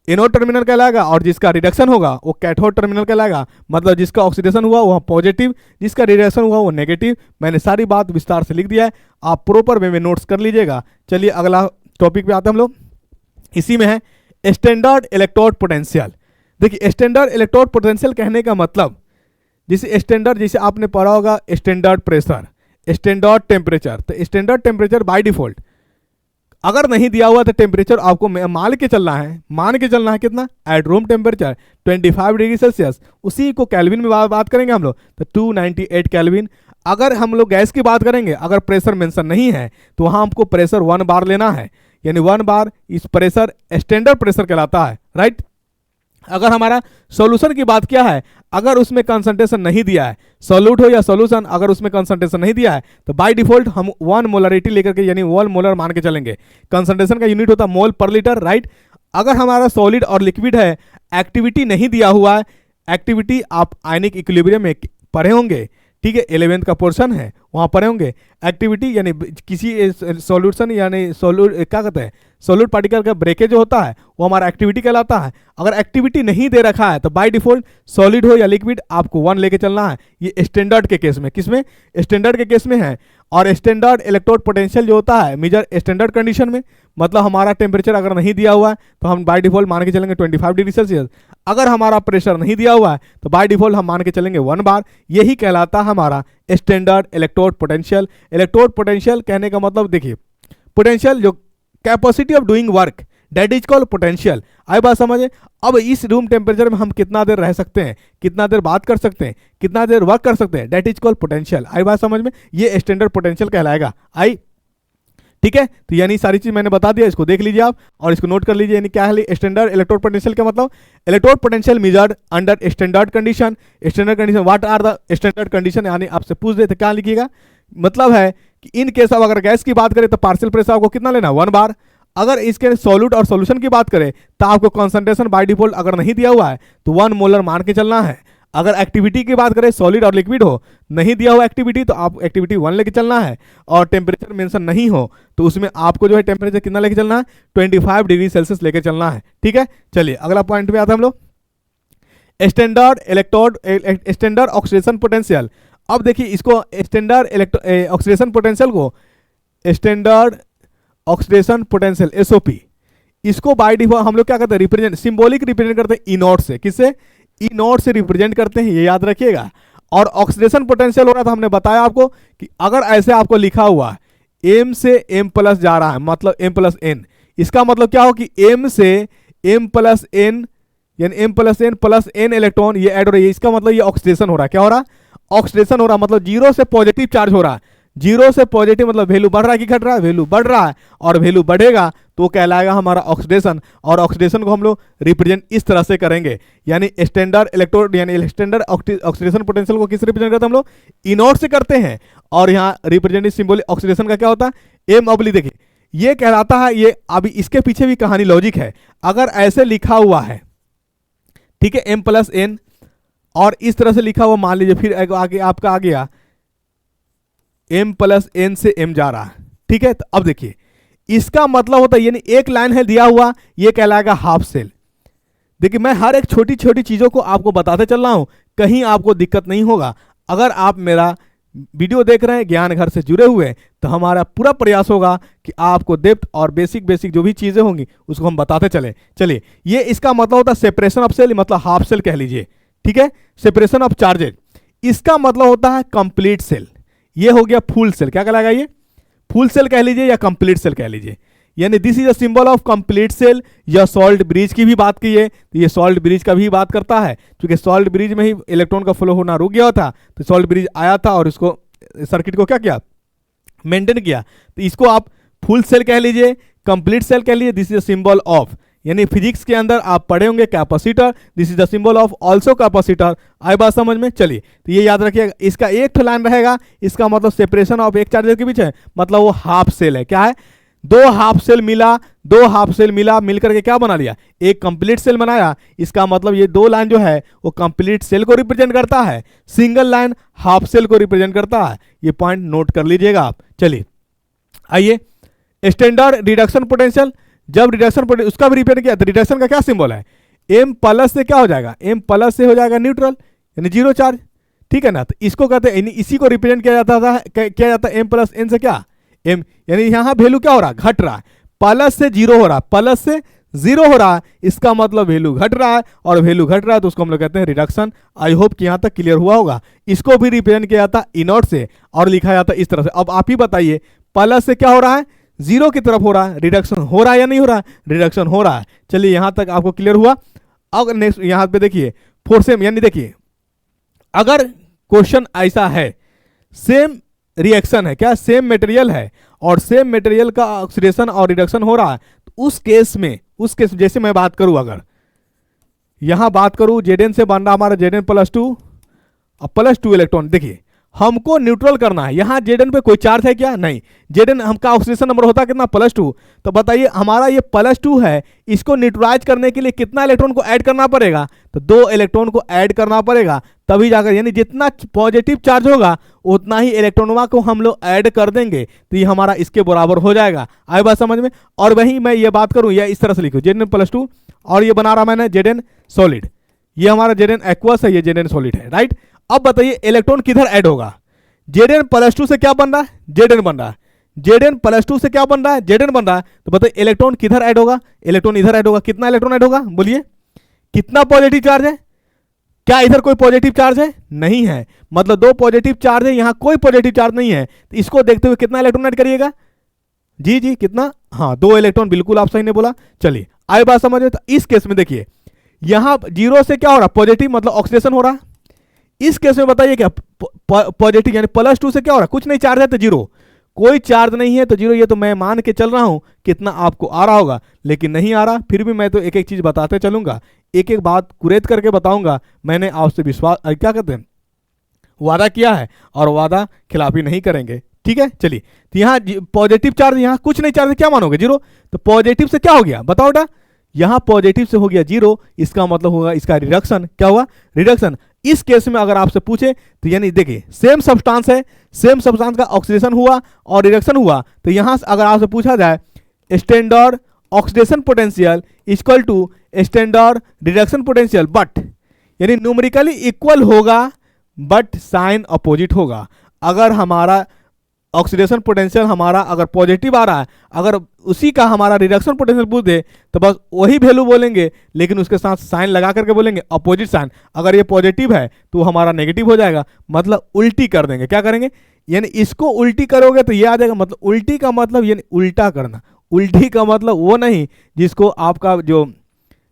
एनोड टर्मिनल कहलाएगा और जिसका रिडक्शन होगा वो कैथोड टर्मिनल कहलाएगा। मतलब जिसका ऑक्सीडेशन हुआ वो पॉजिटिव, जिसका रिडक्शन हुआ वो नेगेटिव। मैंने सारी बात विस्तार से लिख दिया है, आप प्रॉपर वे में नोट्स कर लीजिएगा। चलिए अगला टॉपिक पे आते हैं हम लोग। इसी में है स्टैंडर्ड इलेक्ट्रोड पोटेंशियल। देखिए स्टैंडर्ड इलेक्ट्रोड पोटेंशियल कहने का मतलब जैसे स्टैंडर्ड, जैसे आपने पढ़ा होगा स्टैंडर्ड प्रेशर, स्टैंडर्ड टेम्परेचर। तो स्टैंडर्ड टेम्परेचर बाय डिफॉल्ट अगर नहीं दिया हुआ तो टेम्परेचर आपको मान के चलना है कितना? At room temperature 25 degree Celsius. उसी को केल्विन में बात करेंगे हम लोग तो 298 केल्विन। अगर हम लोग गैस की बात करेंगे, अगर प्रेशर मेंशन नहीं है तो वहां हमको प्रेशर 1 बार लेना है, यानी 1 बार इस प्रेशर स्टैंडर्ड प्रेशर कहलाता है, राइट। अगर हमारा सॉल्यूशन की बात किया है, अगर उसमें कंसंट्रेशन नहीं दिया है, सॉल्यूट हो या सॉल्यूशन, अगर उसमें कंसंट्रेशन नहीं दिया है तो बाय डिफॉल्ट हम 1 मोलरिटी लेकर के यानी 1 मोलर मान के चलेंगे। कंसंट्रेशन का यूनिट होता है मोल पर लीटर, राइट। अगर हमारा सॉलिड और लिक्विड है, एक्टिविटी नहीं दिया हुआ है, एक्टिविटी आप आयनिक इक्विलिब्रियम में पढ़े होंगे, ठीक है, 11th का पोर्शन है वहाँ पढ़े होंगे। एक्टिविटी यानी किसी सॉल्यूशन यानी क्या कहते हैं सॉल्यूट पार्टिकल का ब्रेकेज जो होता है वो हमारा एक्टिविटी कहलाता है। अगर एक्टिविटी नहीं दे रखा है तो बाय डिफॉल्ट सॉलिड हो या लिक्विड आपको 1 लेके चलना है। ये स्टैंडर्ड के केस में, किसमें? स्टैंडर्ड के केस में है। और स्टैंडर्ड इलेक्ट्रोड पोटेंशियल जो होता है मेजर स्टैंडर्ड कंडीशन में, मतलब हमारा टेम्परेचर अगर नहीं दिया हुआ है तो हम बाय डिफॉल्ट मान के चलेंगे 25 डिग्री सेल्सियस। अगर हमारा प्रेशर नहीं दिया हुआ है तो बाय डिफॉल्ट हम मान के चलेंगे 1 बार। यही कहलाता है हमारा standard electrode potential. Electrode potential कहने का मतलब देखिए, पोटेंशियल जो capacity of doing work that is called potential. आई बात समझे? अब इस रूम टेम्परेचर में हम कितना देर रह सकते हैं, कितना देर बात कर सकते हैं, कितना देर वर्क कर सकते हैं, दैट इज कॉल्ड पोटेंशियल। आई बात समझ में? ये स्टैंडर्ड पोटेंशियल कहलाएगा। आई ठीक है, तो यानी सारी चीज मैंने बता दिया, इसको देख लीजिए आप और इसको नोट कर लीजिए। यानी क्या है स्टैंडर्ड इलेक्ट्रोड पोटेंशियल का मतलब? Electrode potential measured under standard condition. Standard condition, what are the standard condition? यानी आपसे पूछ देते क्या लिखिएगा, मतलब है कि इन केस ऑफ अगर गैस की बात करें तो पार्शियल प्रेशर आपको कितना लेना? 1 बार। अगर इसके सॉल्यूट और सॉल्यूशन की बात करें तो आपको कंसंट्रेशन बाय डिफॉल्ट अगर नहीं दिया हुआ है तो 1 मोलर मान के चलना है। अगर एक्टिविटी की बात करें, सॉलिड और लिक्विड हो, नहीं दिया हुआ एक्टिविटी तो आप एक्टिविटी 1 लेके चलना है। और टेम्परेचर मेंशन नहीं हो तो उसमें आपको जो है टेम्परेचर कितना लेके चलना है? 25 डिग्री सेल्सियस लेके चलना है। ठीक है, चलिए अगला पॉइंट पे आते हैं हम लोग। Standard electrode standard oxidation potential. अब देखिए इसको स्टैंडर्ड ऑक्सीडेशन पोटेंशियल को स्टैंडर्ड ऑक्सीडेशन पोटेंशियल SOP, इसको बाय डिफॉल्ट हम लोग क्या करते हैं? रिप्रेजेंट, सिंबॉलिक रिप्रेजेंट करते हैं E नॉट से। किससे? E नॉट से रिप्रेजेंट करते हैं, ये याद रखिएगा। और ऑक्सीडेशन पोटेंशियल हो रहा था, हमने बताया आपको कि अगर ऐसे आपको लिखा हुआ M से M प्लस जा रहा है, मतलब M प्लस N, इसका मतलब क्या हो कि M से M प्लस N यानी M प्लस N इलेक्ट्रॉन ये ऐड हो रही है। इसका मतलब ये ऑक्सीडेशन हो रहा है। क्या हो रहा है? ऑक्सीडेशन हो रहा है, मतलब 0 से पॉजिटिव चार्ज हो रहा है। 0 से पॉजिटिव मतलब वैल्यू बढ़ रहा है कि घट रहा है? वैल्यू बढ़ रहा है, और वैल्यू बढ़ेगा तो कहलाएगा हमारा ऑक्सीडेशन। और ऑक्सीडेशन को हम लोग रिप्रेजेंट इस तरह से करेंगे, यानी स्टैंडर्ड इलेक्ट्रोड यानी स्टैंडर्ड ऑक्सीडेशन पोटेंशियल को किस रिप्रेजेंट करते हैं हम लोग? E नॉट से करते हैं। और यहाँ रिप्रेजेंटेटिव सिंबल ऑक्सीडेशन का क्या होता है? M oblique. देखिए ये कहलाता है, ये अभी इसके पीछे भी कहानी लॉजिक है। अगर ऐसे लिखा हुआ है, ठीक है, M प्लस N, और इस तरह से लिखा हुआ मान लीजिए, फिर आगे आपका आ गया m प्लस n से m जा रहा है, ठीक है। तो अब देखिए इसका मतलब होता है यानी एक लाइन है दिया हुआ, ये कहलाएगा हाफ सेल। देखिए मैं हर एक छोटी छोटी चीज़ों को आपको बताते चल रहा हूँ, कहीं आपको दिक्कत नहीं होगा। अगर आप मेरा वीडियो देख रहे हैं, ज्ञान घर से जुड़े हुए हैं, तो हमारा पूरा प्रयास होगा कि आपको डेप्थ और बेसिक जो भी चीज़ें होंगी उसको हम बताते चले। चलिए ये इसका मतलब होता है सेपरेशन ऑफ सेल, मतलब हाफ सेल कह लीजिए, ठीक है। सेपरेशन ऑफ चार्जेज, इसका मतलब होता है कंप्लीट सेल। ये हो गया फुल सेल, क्या कहलाएगा ये? फुल सेल कह लीजिए या कंप्लीट सेल कह लीजिए, यानी this is a symbol of complete cell. या सॉल्ट ब्रिज की भी बात की है तो ये सॉल्ट ब्रिज का भी बात करता है, क्योंकि सॉल्ट ब्रिज में ही इलेक्ट्रॉन का फ्लो होना रुक गया था, तो सॉल्ट ब्रिज आया था और इसको सर्किट को क्या किया, मेंटेन किया। तो इसको आप फुल सेल कह लीजिए, कंप्लीट सेल कह लीजिए। This is a symbol of, यानी फिजिक्स के अंदर आप पढ़े होंगे capacitor, this is the symbol of also capacitor. आई बात समझ में? चलिए तो ये याद रखिएगा, इसका एक तो लाइन रहेगा, इसका मतलब सेपरेशन ऑफ एक चार्जर के बीच है, मतलब वो हाफ सेल है। क्या है? दो हाफ सेल मिला, मिलकर के क्या बना लिया? एक कंप्लीट सेल बनाया। इसका मतलब ये दो लाइन जो है वो कंप्लीट सेल को रिप्रेजेंट करता है, सिंगल लाइन हाफ सेल को रिप्रेजेंट करता है। ये पॉइंट नोट कर लीजिएगा आप। चलिए आइए, स्टैंडर्ड रिडक्शन पोटेंशियल, जब रिडक्शन उसका भी रिप्रेजेंट किया तो रिडक्शन का क्या सिंबल है? m प्लस से क्या हो जाएगा? m प्लस से हो जाएगा न्यूट्रल, यानी जीरो चार्ज, ठीक है ना। तो इसको कहते हैं, इसी को रिप्रेजेंट किया जाता है m प्लस n से। क्या m, यानी यहां वैल्यू क्या हो रहा है? घट रहा है, प्लस से जीरो हो रहा है, प्लस से जीरो हो रहा है, इसका मतलब वैल्यू घट रहा है, और वैल्यू घट रहा है तो उसको हम लोग कहते हैं रिडक्शन। आई होप कि यहां तक क्लियर हुआ होगा। इसको भी रिप्रेजेंट किया जाता है इनॉट से और लिखा जाता है इस तरह से। अब आप ही बताइए, प्लस से क्या हो रहा है? जीरो की तरफ हो रहा है, रिडक्शन हो रहा है या नहीं हो रहा है? रिडक्शन हो रहा है। चलिए यहां तक आपको क्लियर हुआ। अब नेक्स्ट यहां पे देखिए फोर्सेम, यानी देखिए अगर क्वेश्चन ऐसा है, सेम रिएक्शन है, क्या सेम मटेरियल है और सेम मटेरियल का ऑक्सीडेशन और रिडक्शन हो रहा है, तो उस केस में जैसे मैं बात करूं, अगर यहां बात करूं Zn से बन रहा हमारा Zn प्लस टू इलेक्ट्रॉन। देखिए हमको न्यूट्रल करना है, यहां Zn पे कोई चार्ज है क्या? नहीं। Zn हमका ऑक्सीडेशन नंबर होता है कितना? +2। तो बताइए हमारा ये +2 है, इसको न्यूट्रलाइज करने के लिए कितना इलेक्ट्रॉन को ऐड करना पड़ेगा? तो 2 इलेक्ट्रॉन को ऐड करना पड़ेगा, तभी जाकर, यानी जितना पॉजिटिव चार्ज होगा उतना ही इलेक्ट्रॉनों को हम लोग ऐड कर देंगे, तो ये हमारा इसके बराबर हो जाएगा। आई बात समझ में? और वही मैं ये बात करूं या इस तरह से लिखूं Zn +2, और ये बना रहा मैंने Zn सॉलिड, ये हमारा Zn एक्वस है, ये Zn सॉलिड है, राइट। अब बताइए इलेक्ट्रॉन किधर ऐड होगा? Zn +2 से क्या बन रहा है? Zn बन रहा है। Zn +2 से क्या बन रहा है? Zn बन रहा है। तो बताइए इलेक्ट्रॉन किधर ऐड होगा? इलेक्ट्रॉन इधर ऐड होगा। कितना इलेक्ट्रॉन ऐड होगा? बोलिए, कितना पॉजिटिव चार्ज है? क्या इधर कोई पॉजिटिव चार्ज है? नहीं है, मतलब 2 पॉजिटिव चार्ज है, यहां कोई पॉजिटिव चार्ज नहीं है। तो इसको देखते हुए कितना इलेक्ट्रॉन ऐड करिएगा? जी कितना? हाँ 2 इलेक्ट्रॉन, बिल्कुल आप सही ने बोला। चलिए आई बात समझ में? तो इस केस में देखिए यहां जीरो से क्या हो रहा है? पॉजिटिव, मतलब ऑक्सीडेशन हो रहा है। इस केस में बताइए क्या पॉजिटिव, यानी +2 से क्या हो रहा है? कुछ नहीं, चार्ज है तो जीरो, कोई चार्ज नहीं है तो जीरो। ये तो मैं मान के चल रहा हूं, कितना आपको आ रहा होगा, लेकिन नहीं आ रहा। फिर भी मैं तो एक एक चीज बताते चलूंगा, एक एक बात कुरेद करके बताऊंगा। मैंने आपसे विश्वास, क्या कहते हैं, वादा किया है और वादा खिलाफी नहीं करेंगे, ठीक है। चलिए तो यहाँ पॉजिटिव चार्ज, यहाँ कुछ नहीं चार्ज, क्या मानोगे? जीरो। तो पॉजिटिव से क्या हो गया बताओ बेटा? यहाँ पॉजिटिव से हो गया जीरो, इसका मतलब होगा इसका रिडक्शन। क्या हुआ? रिडक्शन। इस केस में अगर आपसे पूछे तो यानी देखिए सेम सब्सटेंस है, सेम सब्सटेंस का ऑक्सीडेशन हुआ और रिडक्शन हुआ, तो यहां से अगर आपसे पूछा जाए standard oxidation potential equal to standard reduction potential, but यानी न्यूमेरिकली इक्वल होगा बट साइन अपोजिट होगा। अगर हमारा ऑक्सीडेशन पोटेंशियल हमारा अगर पॉजिटिव आ रहा है, अगर उसी का हमारा रिडक्शन पोटेंशियल पूछ दे तो बस वही वैल्यू बोलेंगे, लेकिन उसके साथ साइन लगा करके बोलेंगे अपोजिट साइन। अगर ये पॉजिटिव है तो हमारा नेगेटिव हो जाएगा, मतलब उल्टी कर देंगे। क्या करेंगे? यानी इसको उल्टी करोगे तो ये आ जाएगा, मतलब उल्टी का मतलब यानी उल्टा करना। उल्टी का मतलब वो नहीं जिसको आपका जो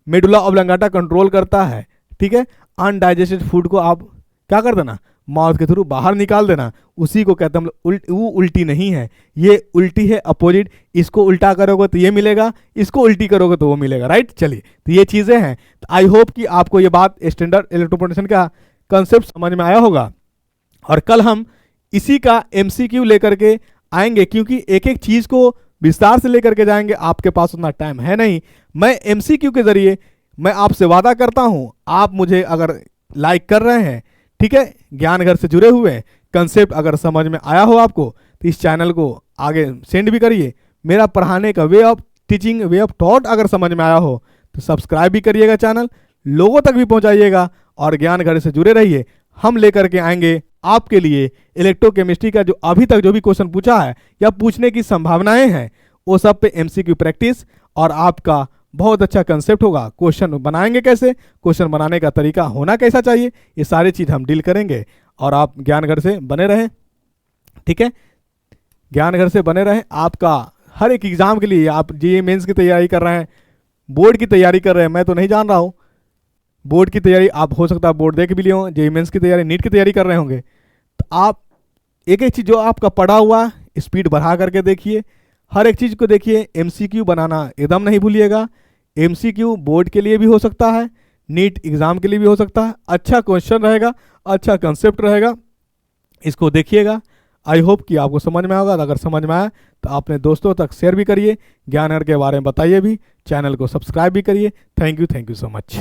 मेडुला ऑब्लंगाटा कंट्रोल करता है, ठीक है। अनडाइजेस्टेड फूड को आप क्या कर देना? माउथ के थ्रू बाहर निकाल देना, उसी को कहते हैं हम लोग वो उल्टी नहीं है, ये उल्टी है अपोजिट। इसको उल्टा करोगे तो ये मिलेगा, इसको उल्टी करोगे तो वो मिलेगा, राइट। चलिए तो ये चीज़ें हैं। तो आई होप कि आपको ये बात स्टैंडर्ड इलेक्ट्रोपोटेंशियल का कंसेप्ट समझ में आया होगा, और कल हम इसी का MCQ लेकर के आएंगे, क्योंकि एक एक चीज़ को विस्तार से लेकर के जाएंगे, आपके पास उतना टाइम है नहीं। मैं MCQ के जरिए मैं आपसे वादा करता हूँ, आप मुझे अगर लाइक कर रहे हैं, ठीक है, ज्ञान घर से जुड़े हुए हैं, कंसेप्ट अगर समझ में आया हो आपको तो इस चैनल को आगे सेंड भी करिए। मेरा पढ़ाने का way of teaching, way of thought अगर समझ में आया हो तो सब्सक्राइब भी करिएगा, चैनल लोगों तक भी पहुंचाइएगा और ज्ञान घर से जुड़े रहिए। हम लेकर के आएंगे आपके लिए इलेक्ट्रोकेमिस्ट्री का जो अभी तक जो भी क्वेश्चन पूछा है या पूछने की संभावनाएं हैं वो सब पे एमसीक्यू प्रैक्टिस, और आपका बहुत अच्छा कंसेप्ट होगा। क्वेश्चन बनाएंगे कैसे, क्वेश्चन बनाने का तरीका होना कैसा चाहिए, ये सारी चीज़ हम डील करेंगे। और आप ज्ञान घर से बने रहें, ठीक है, ज्ञान घर से बने रहें। आपका हर एक एग्जाम के लिए, आप जेईई मेंस की तैयारी कर रहे हैं, बोर्ड की तैयारी कर रहे हैं, मैं तो नहीं जान रहा हूँ, बोर्ड की तैयारी आप हो सकता है बोर्ड देख भी लिए हो, जेईई मेंस की तैयारी, नीट की तैयारी कर रहे होंगे, तो आप एक एक चीज़ जो आपका पढ़ा हुआ स्पीड बढ़ा करके देखिए, हर एक चीज़ को देखिए। एमसीक्यू बनाना एकदम नहीं भूलिएगा। एमसीक्यू बोर्ड के लिए भी हो सकता है, नीट एग्जाम के लिए भी हो सकता है। अच्छा क्वेश्चन रहेगा, अच्छा कंसेप्ट रहेगा, इसको देखिएगा। आई होप कि आपको समझ में आएगा। अगर समझ में आया तो अपने दोस्तों तक शेयर भी करिए, ज्ञान घर के बारे में बताइए भी, चैनल को सब्सक्राइब भी करिए। Thank you so much.